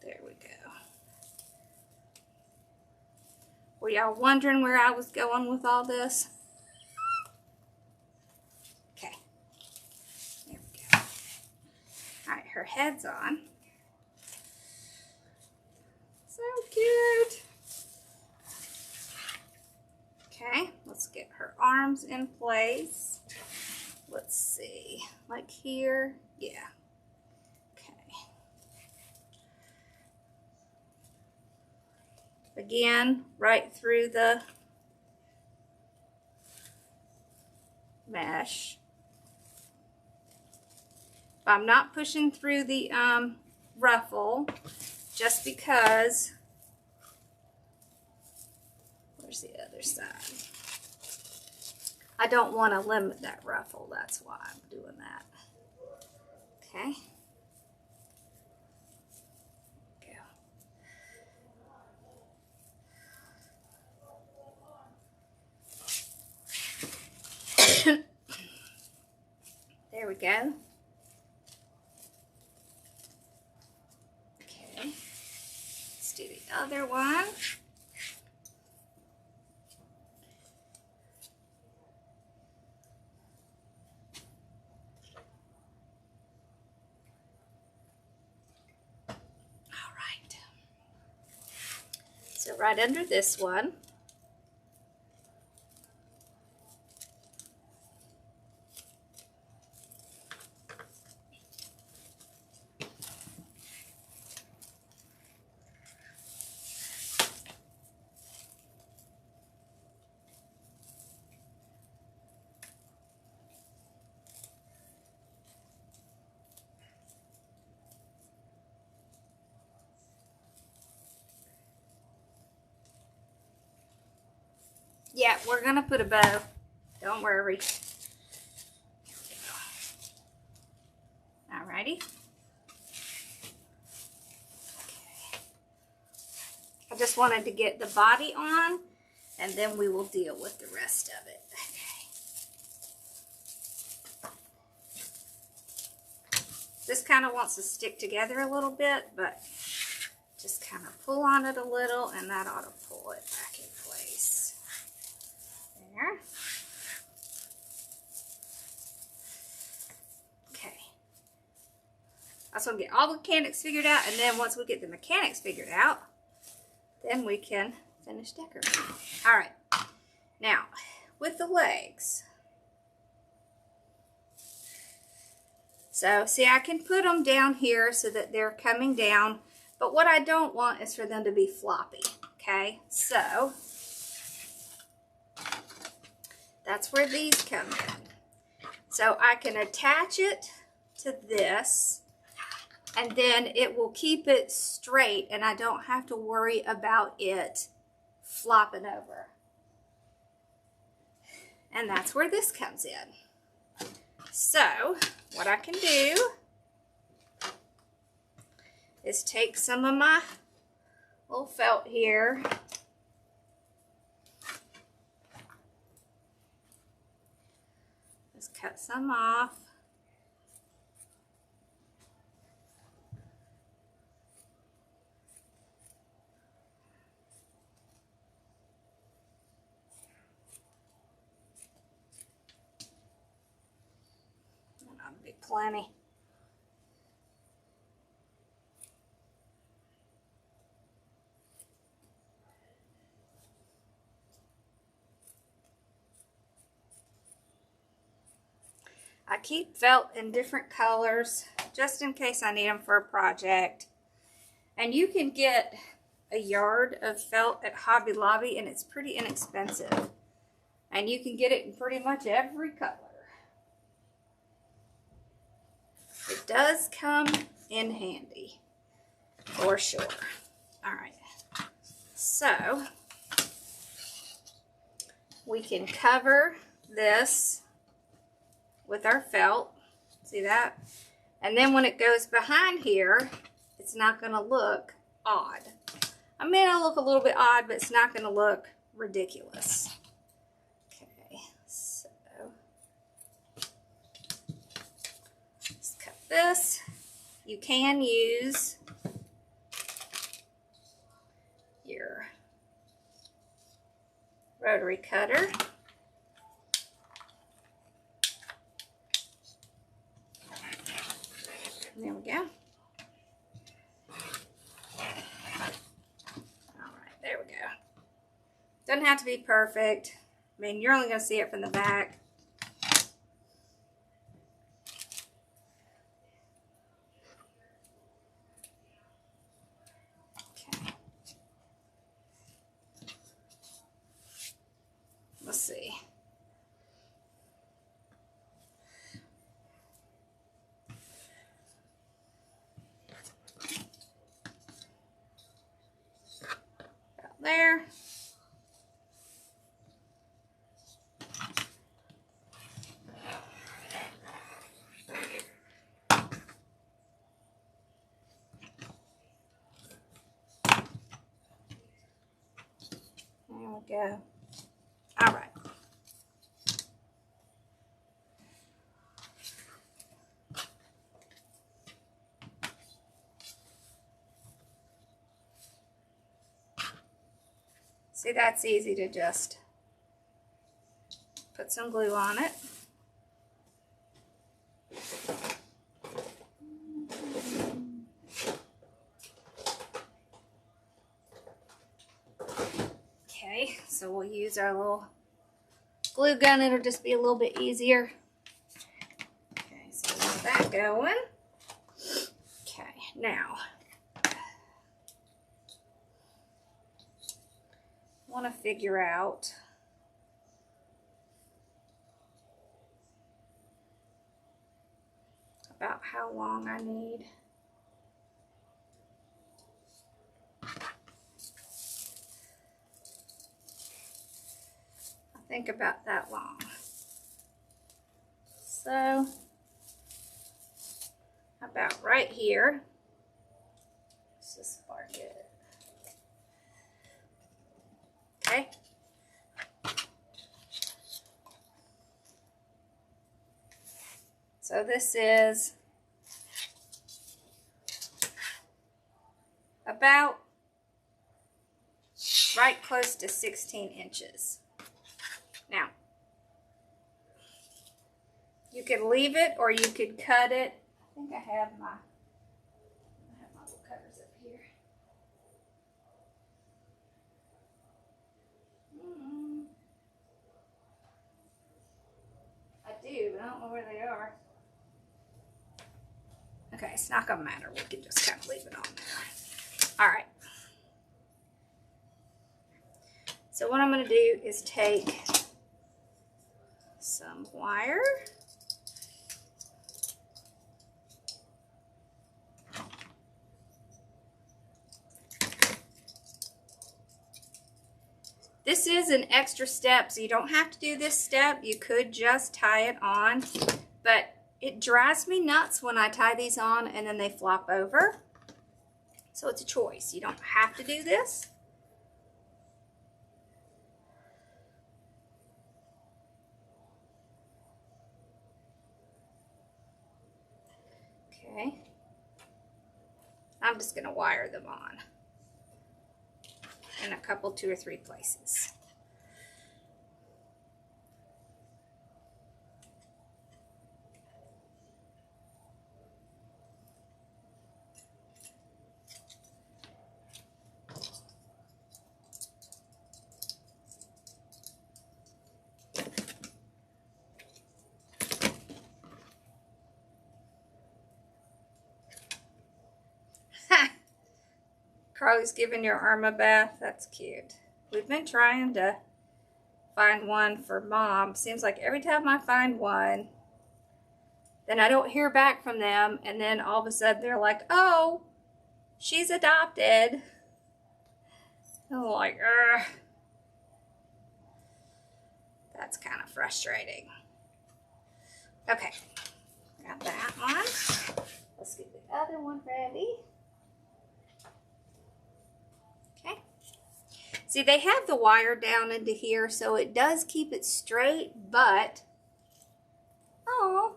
There we go. Were y'all wondering where I was going with all this? Okay. There we go. heads on. So cute. Okay, let's get her arms in place. Let's see, like here, yeah. Okay. Again, right through the mesh. I'm not pushing through the ruffle just because, where's the other side? I don't want to limit that ruffle, that's why I'm doing that. Okay. Go. There we go. Okay. Let's do the other one. So right under this one, yeah, we're gonna put a bow. Don't worry. Alrighty. Okay. I just wanted to get the body on, and then we will deal with the rest of it. Okay. This kind of wants to stick together a little bit, but just kind of pull on it a little, and that ought to pull it back in place. There. Okay. I just want to get all the mechanics figured out, and then once we get the mechanics figured out, then we can finish decorating. All right. Now, with the legs. So, see, I can put them down here so that they're coming down, but what I don't want is for them to be floppy, okay? So, that's where these come in. So I can attach it to this, and then it will keep it straight, and I don't have to worry about it flopping over. And that's where this comes in. So what I can do is take some of my little felt here, just cut some off. That'll be plenty. I keep felt in different colors just in case I need them for a project. And you can get a yard of felt at Hobby Lobby, and it's pretty inexpensive. And you can get it in pretty much every color. It does come in handy, for sure. All right, so we can cover this with our felt, see that? And then when it goes behind here, it's not gonna look odd. I mean, it'll look a little bit odd, but it's not gonna look ridiculous. Okay, so let's cut this. You can use your rotary cutter. There we go. Doesn't have to be perfect. I mean, you're only going to see it from the back. Okay. Let's see. About there. There we go. All right. See, that's easy to just put some glue on it. Okay, so we'll use our little glue gun. It'll just be a little bit easier. Okay, so we got that going. Okay, now I want to figure out about how long I need. I think about that long. So about right here. Is this far good? Okay. So this is about right close to 16 inches. Now, you could leave it or you could cut it. I think I have my little cutters up here. I do, but I don't know where they are. Okay, it's not gonna matter. We can just kind of leave it on there. All right. So what I'm gonna do is take some wire. This is an extra step, so you don't have to do this step. You could just tie it on, but it drives me nuts when I tie these on and then they flop over. So it's a choice. You don't have to do this. Okay. I'm just going to wire them on in a couple, 2 or 3 places. Carly's giving your arm a bath. That's cute. We've been trying to find one for Mom. Seems like every time I find one, then I don't hear back from them, and then all of a sudden they're like, oh, she's adopted. I'm like, ugh. That's kind of frustrating. Okay, got that one. Let's get the other one ready. Okay. See, they have the wire down into here, so it does keep it straight, but, oh,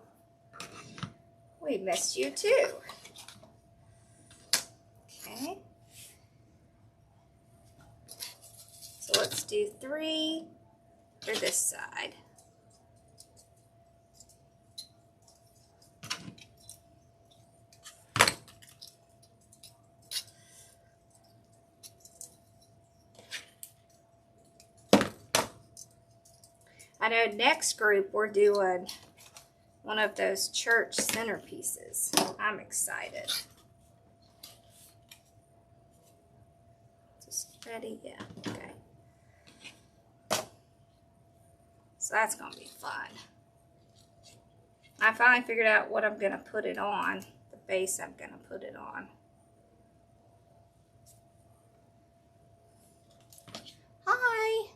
we missed you too. Okay. So let's do 3 for this side. know next group we're doing one of those church centerpieces. I'm excited. Just ready? Yeah, okay. So that's going to be fun. I finally figured out what I'm going to put it on, the base I'm going to put it on. Hi!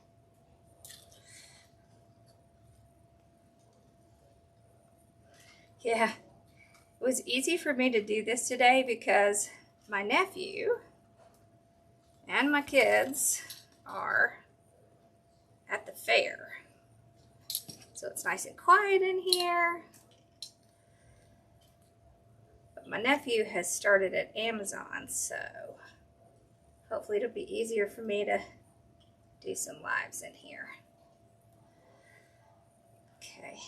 Yeah, it was easy for me to do this today because my nephew and my kids are at the fair. So it's nice and quiet in here. But my nephew has started at Amazon, so hopefully it'll be easier for me to do some lives in here. Okay.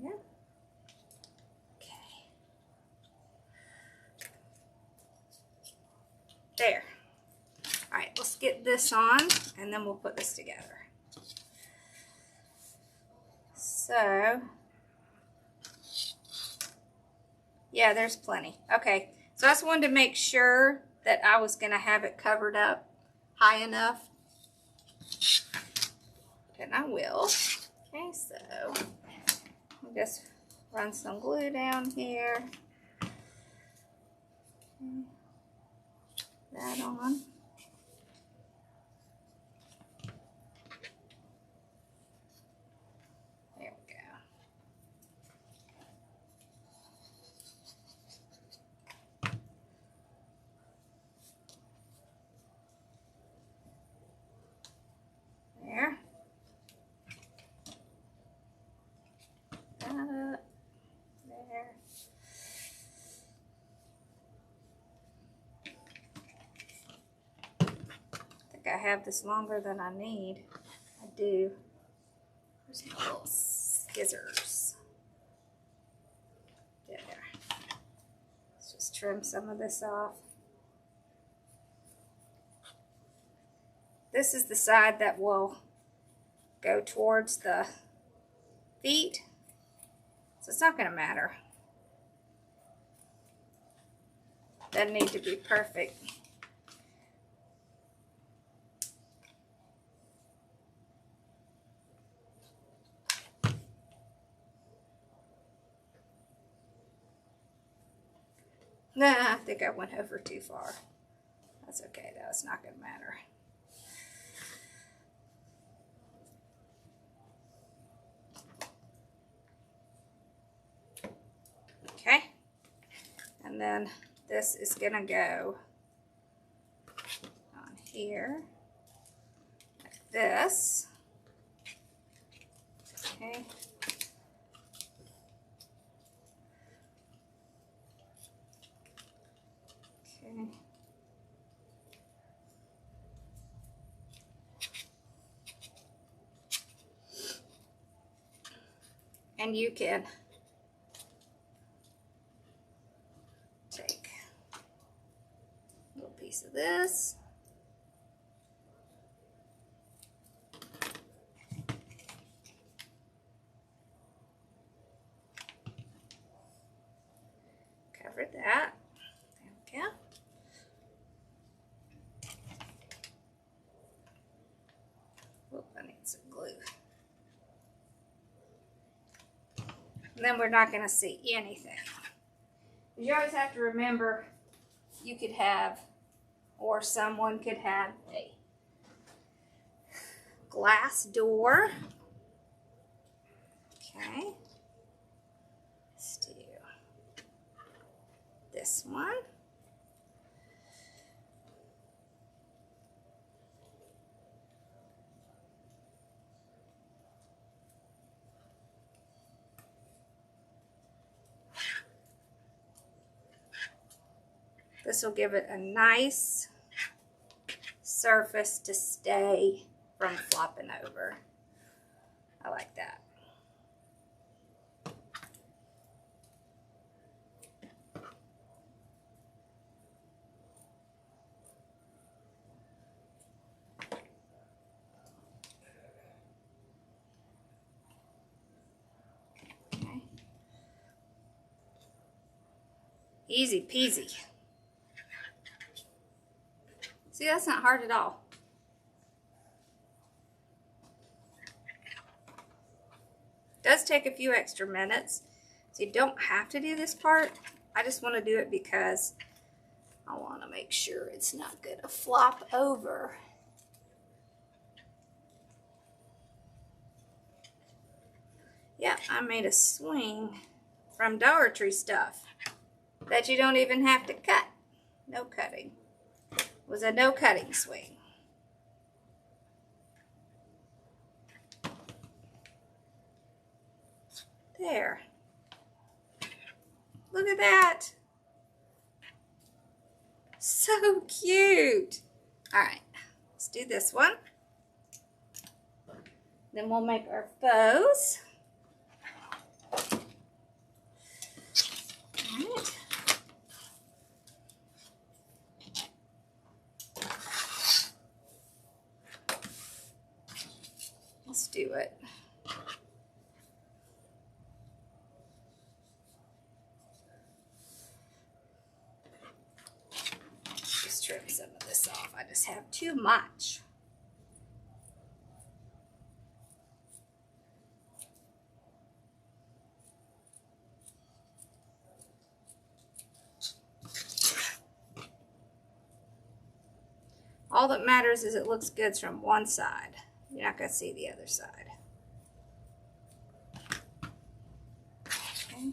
Yeah. Okay. There. All right, let's get this on and then we'll put this together. So, yeah, there's plenty. Okay, so I just wanted to make sure that I was going to have it covered up high enough. And I will. Okay, so I'll just run some glue down here. Okay. That on. There we go. There. That up. There. I think I have this longer than I need. I do. There's my little scissors. There. Let's just trim some of this off. This is the side that will go towards the feet, so it's not going to matter. Doesn't need to be perfect. Nah, I think I went over too far. That's okay though, it's not going to matter. Okay, and then this is going to go on here like this. Okay. Okay. And you can take a little piece of this. Cover that. There we go. Oop, I need some glue. And then we're not going to see anything. You always have to remember you could have, or someone could have, a glass door. Okay. Let's do this one. This will give it a nice surface to stay from flopping over. I like that. Easy peasy. See, that's not hard at all. It does take a few extra minutes, so you don't have to do this part. I just want to do it because I want to make sure it's not going to flop over. Yep, I made a swing from Dollar Tree stuff that you don't even have to cut. No cutting. It was a no cutting swing. There. Look at that. So cute. All right, let's do this one. Then we'll make our bows. All right. Let's do it. Just trim some of this off. I just have too much. All that matters is it looks good from one side. You're not going to see the other side. Okay.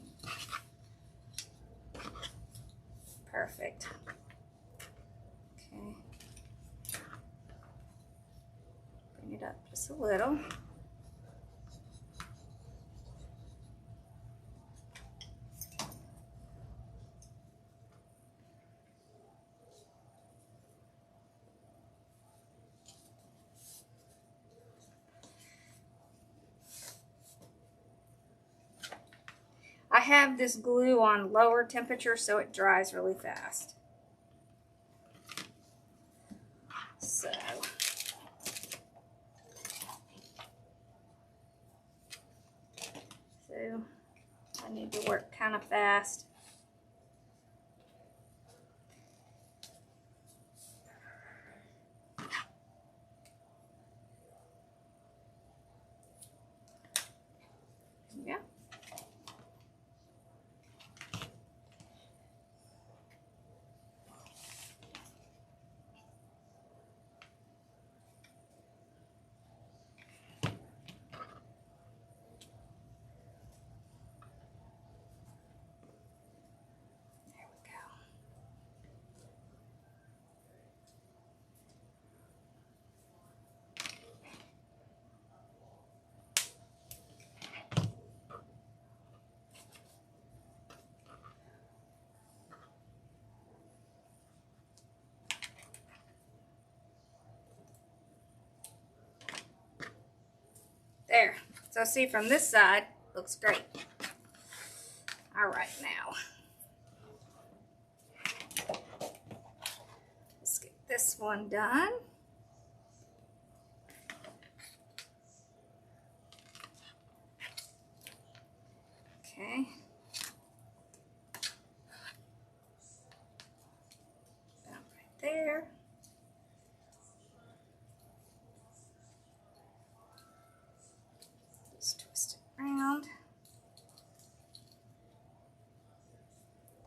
Perfect. Okay. Bring it up just a little. I have this glue on lower temperature so it dries really fast. So I need to work kind of fast. Yeah. There. So see, from this side, looks great. All right, now. Let's get this one done. Okay. About right there. Just twist it around.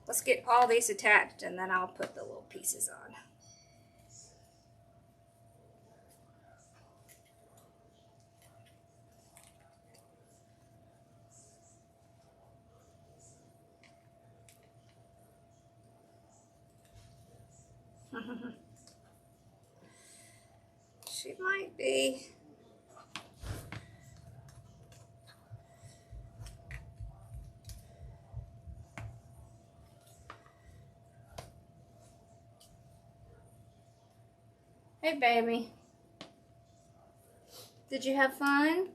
Let's get all these attached and then I'll put the little pieces on. She might be. Hey, baby. Did you have fun?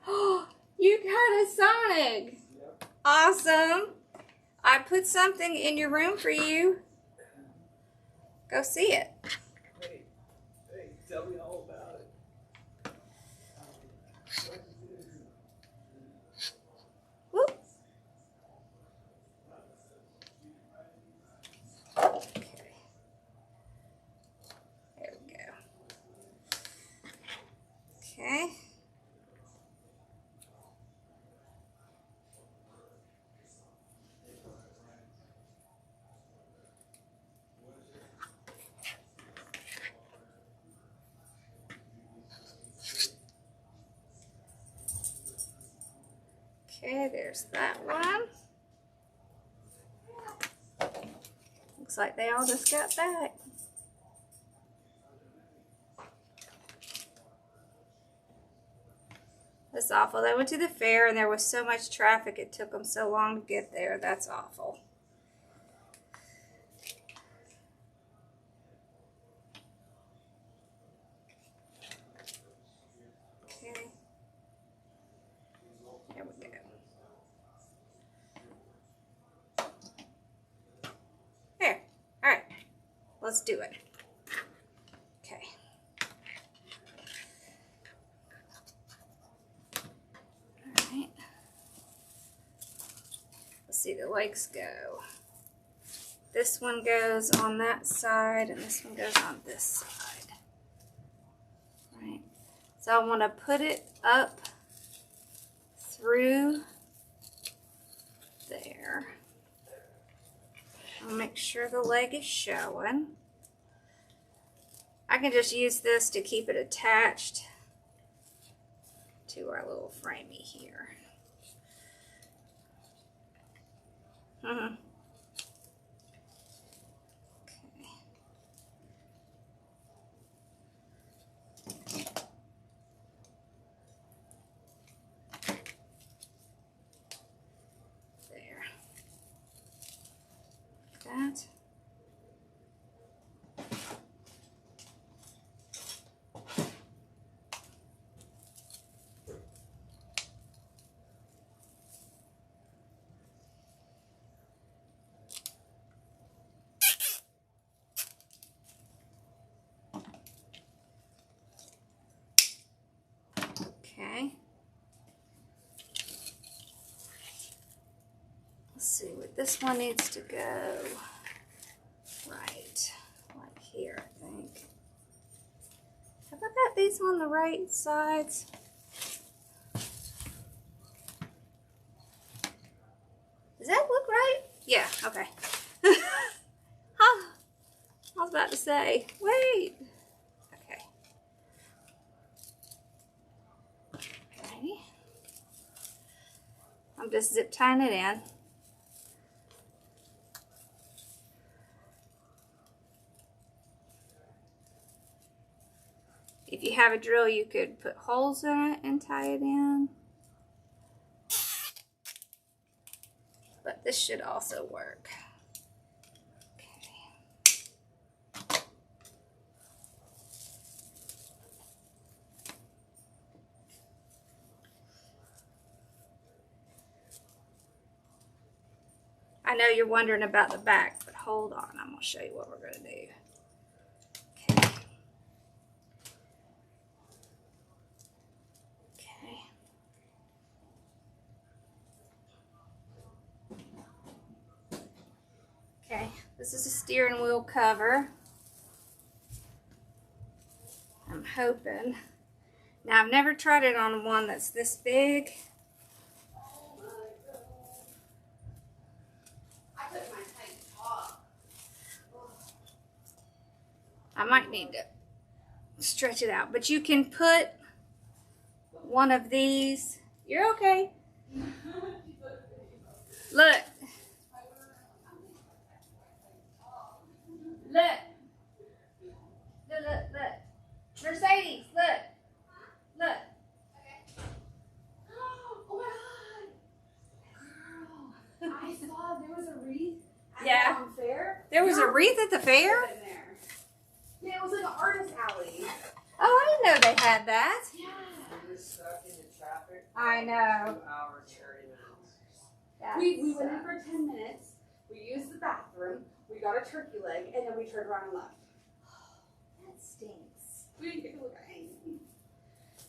Oh, you got a Sonic. Yep. Awesome. I put something in your room for you. Go see it. Hey, tell me all about it. Whoop. Okay, there's that one. Looks like they all just got back. That's awful. They went to the fair and there was so much traffic it took them so long to get there. That's awful. Okay. There we go. There. Alright. Let's do it. Okay. Alright. Let's see, the legs go. This one goes on that side and this one goes on this side. Right. So I want to put it up through there. I'll make sure the leg is showing. I can just use this to keep it attached to our little framey here. Okay. There. That. Okay. Let's see where this one needs to go. Right, like here, I think. Have I got these on the right sides? Does that look right? Yeah, okay. Huh, I was about to say, wait. Okay. Okay. I'm just zip tying it in. If you have a drill, you could put holes in it and tie it in. But this should also work. Okay. I know you're wondering about the back, but hold on. I'm going to show you what we're going to do. Okay, this is a steering wheel cover. I'm hoping. Now, I've never tried it on one that's this big. I might need to stretch it out, but you can put one of these. You're okay. Look. Look. Look, look, look. Mercedes, look. Look. Okay. Oh my god. Girl, I saw there was a wreath at the fair. There was a wreath at the fair? Yeah, it was like an artist alley. Oh, I didn't know they had that. Yeah. We were stuck in the traffic. I know. 2 hours, 30 minutes. We went in for 10 minutes. We used the bathroom. We got a turkey leg, and then we turned around and left. That stinks. We didn't get to look at anything.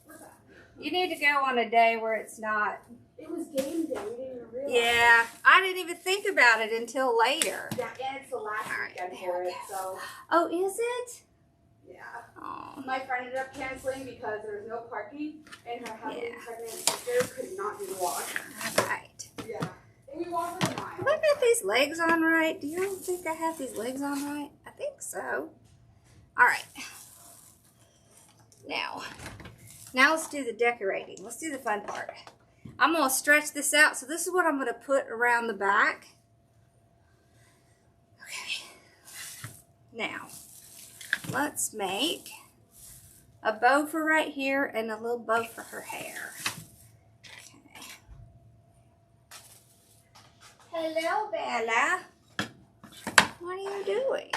Where's that? You need to go on a day where it's not. It was game day. We didn't even realize. Yeah, I didn't even think about it until later. Yeah, and it's the last weekend for it, so. Oh, is it? Yeah. Oh. My friend ended up canceling because there was no parking, and her heavily pregnant sister could not do the walk. All right. Yeah. And we walked for a mile. Have I got these legs on right? Do you think I have these legs on right? I think so. All right. Now let's do the decorating. Let's do the fun part. I'm going to stretch this out. So this is what I'm going to put around the back. Okay. Now, let's make a bow for right here and a little bow for her hair. Okay. Hello, Bella. What are you doing?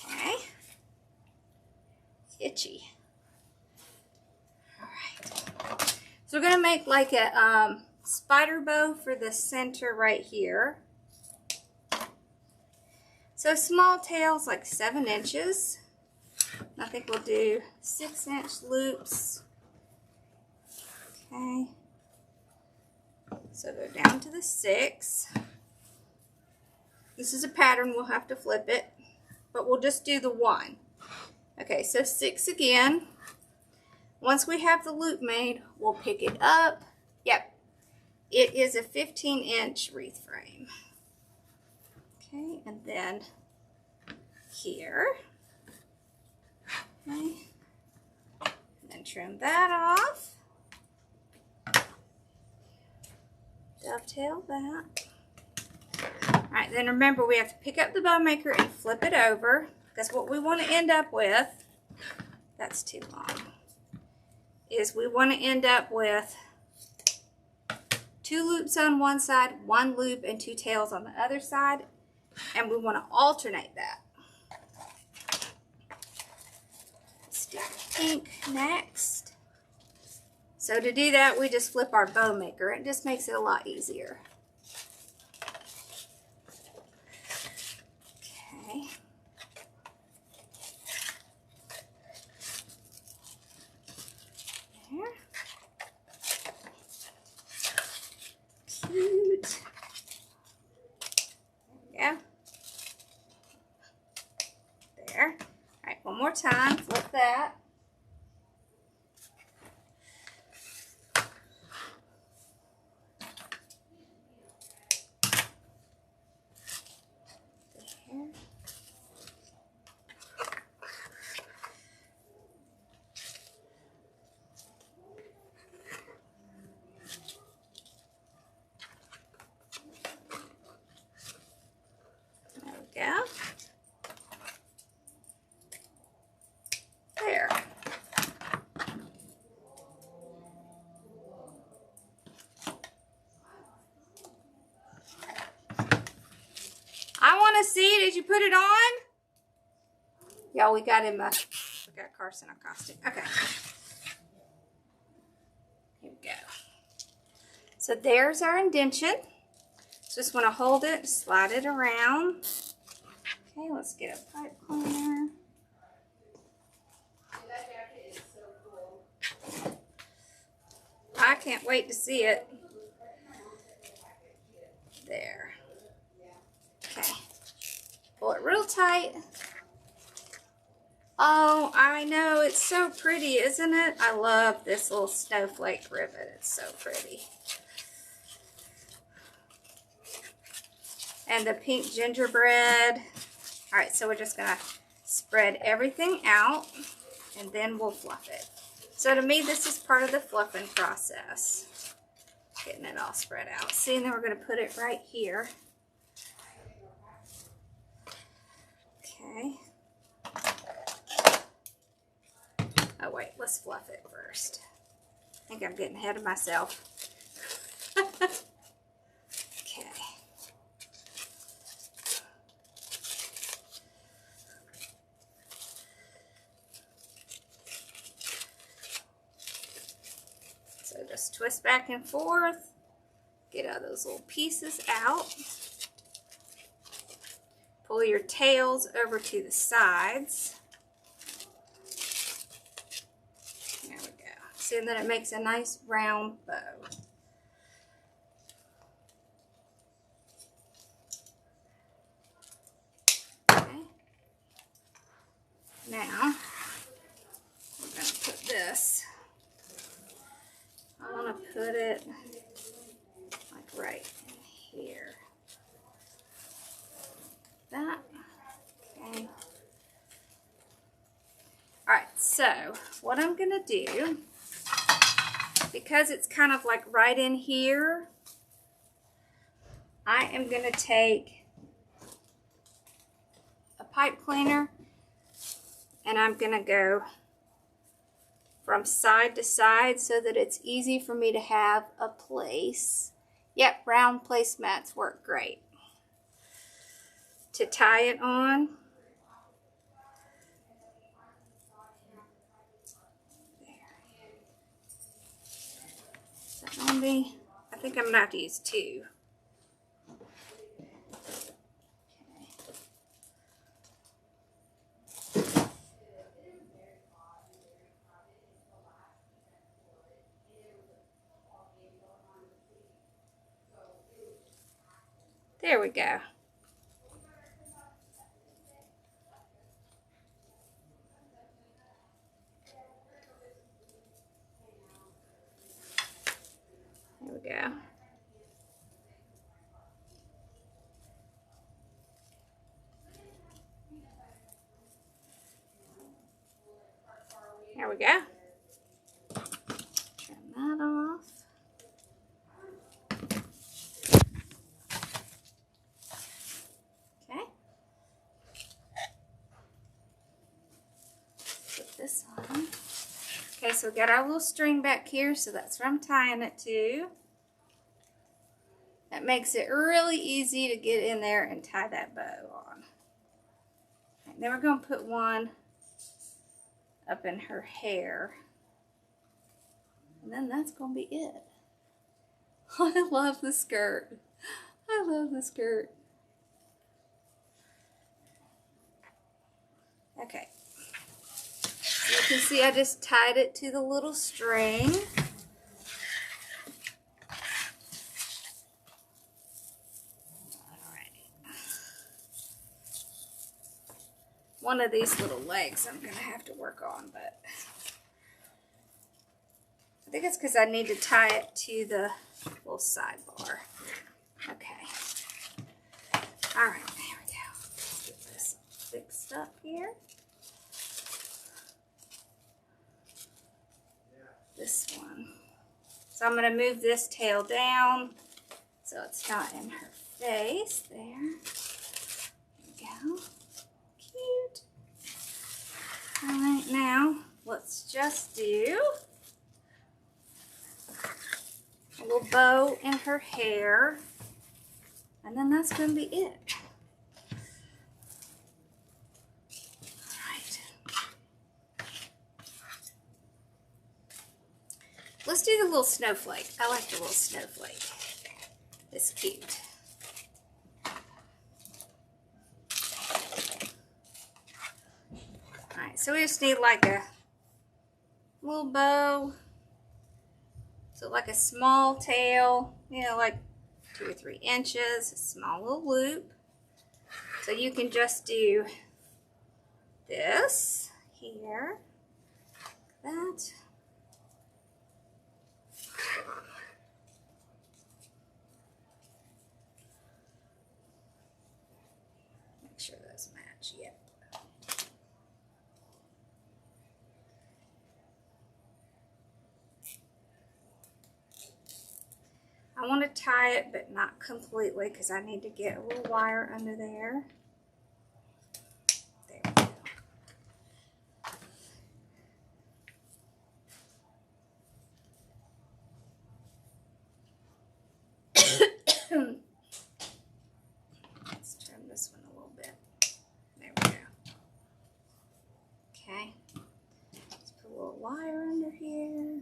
Okay. Itchy. Alright. So we're going to make like a spider bow for the center right here. So small tails, like 7 inches. I think we'll do 6-inch loops. Okay. So go down to the 6. This is a pattern, we'll have to flip it, but we'll just do the 1. Okay, so 6 again. Once we have the loop made, we'll pick it up. Yep, it is a 15-inch wreath frame. Okay, and then here. Okay, and then trim that off. Dovetail that. Alright, then remember we have to pick up the bow maker and flip it over, because what we want to end up with, that's too long, is we want to end up with 2 loops on one side, 1 loop and 2 tails on the other side, and we want to alternate that. Let's do pink next. So to do that, we just flip our bow maker. It just makes it a lot easier. Okay. There. Cute. Yeah. There. All right, one more time. Flip that. Yeah. There. I want to see. Did you put it on? Y'all, we got him. We got Carson a costume. Okay. Here we go. So there's our indention. Just want to hold it, slide it around. Okay, let's get a pipe cleaner. That jacket is so cool. I can't wait to see it. There. Okay. Pull it real tight. Oh, I know. It's so pretty, isn't it? I love this little snowflake ribbon. It's so pretty. And the pink gingerbread. All right, so we're just going to spread everything out, and then we'll fluff it. So to me, this is part of the fluffing process. Getting it all spread out. See, and then we're going to put it right here. Okay. Oh, wait, let's fluff it first. I think I'm getting ahead of myself. Okay. So just twist back and forth. Get all those little pieces out. Pull your tails over to the sides. There we go. See, and then it makes a nice round bow. Okay. Now, we're going to put this. I want to put it like right in here. That. Okay. Alright, so what I'm going to do because it's kind of like right in here, I am going to take a pipe cleaner and I'm going to go from side to side so that it's easy for me to have a place. Yep, round placemats work great. To tie it on. Is that gonna be? I think I'm gonna have to use two. There we go. There we go. There we go. Trim that off. Okay. Put this on. Okay, so we got our little string back here, so that's where I'm tying it to. That makes it really easy to get in there and tie that bow on. And then we're going to put one up in her hair. And then that's going to be it. I love the skirt. I love the skirt. Okay. So you can see I just tied it to the little string. One of these little legs I'm going to have to work on, but I think it's because I need to tie it to the little sidebar. Okay. All right, there we go. Let's get this fixed up here. This one. So I'm going to move this tail down so it's not in her face. There we go. Cute. All right, now let's just do a little bow in her hair, and then that's going to be it. All right. Let's do the little snowflake. I like the little snowflake. It's cute. Alright, so we just need like a little bow. So like a small tail, you know, like 2 or 3 inches, a small little loop. So you can just do this here, that. Make sure those match. Yep. I want to tie it, but not completely, because I need to get a little wire under there. There we go. Let's trim this one a little bit. There we go. Okay. Let's put a little wire under here.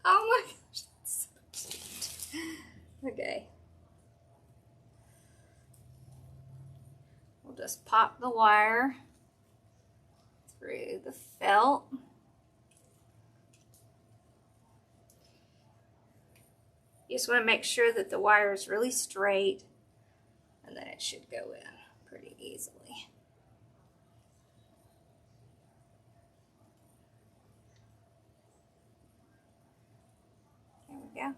Oh my gosh, that's so cute. Okay. We'll just pop the wire through the felt. You just want to make sure that the wire is really straight, and then it should go in pretty easily. There we go.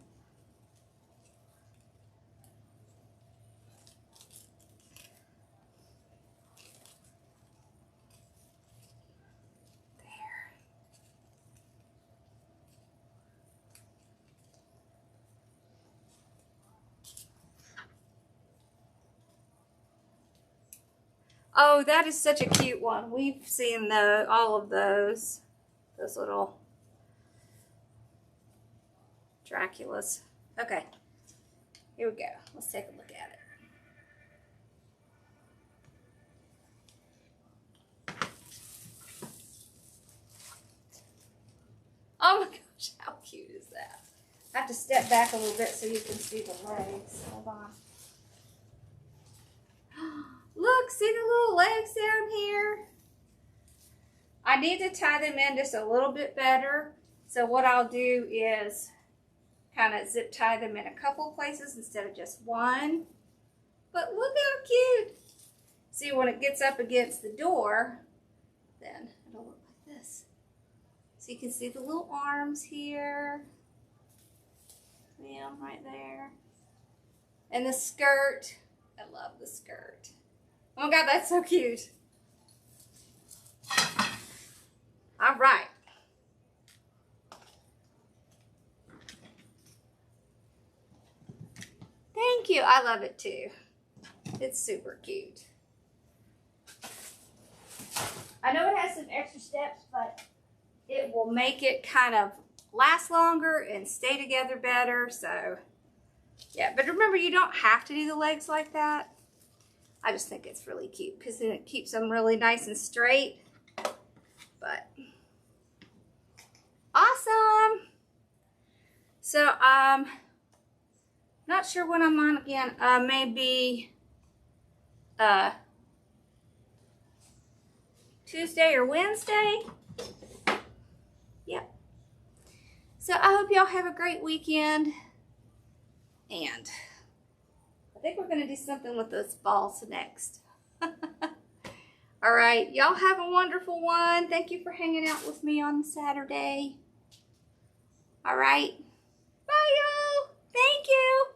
Oh, that is such a cute one. We've seen all of those little Draculas. Okay, here we go. Let's take a look at it. Oh my gosh, how cute is that? I have to step back a little bit so you can see the legs. Hold on. Look, see the little legs down here? I need to tie them in just a little bit better. So what I'll do is kind of zip tie them in a couple places instead of just one. But look how cute. See, when it gets up against the door, then it'll look like this. So you can see the little arms here. Yeah, right there. And the skirt. I love the skirt. Oh my God, that's so cute. All right. Thank you. I love it too. It's super cute. I know it has some extra steps, but it will make it kind of last longer and stay together better. So, yeah. But remember, you don't have to do the legs like that. I just think it's really cute because then it keeps them really nice and straight. But awesome. So not sure when I'm on again. Maybe Tuesday or Wednesday. Yep. So I hope y'all have a great weekend, and I think we're going to do something with those balls next. All right. Y'all have a wonderful one. Thank you for hanging out with me on Saturday. All right. Bye, y'all. Thank you.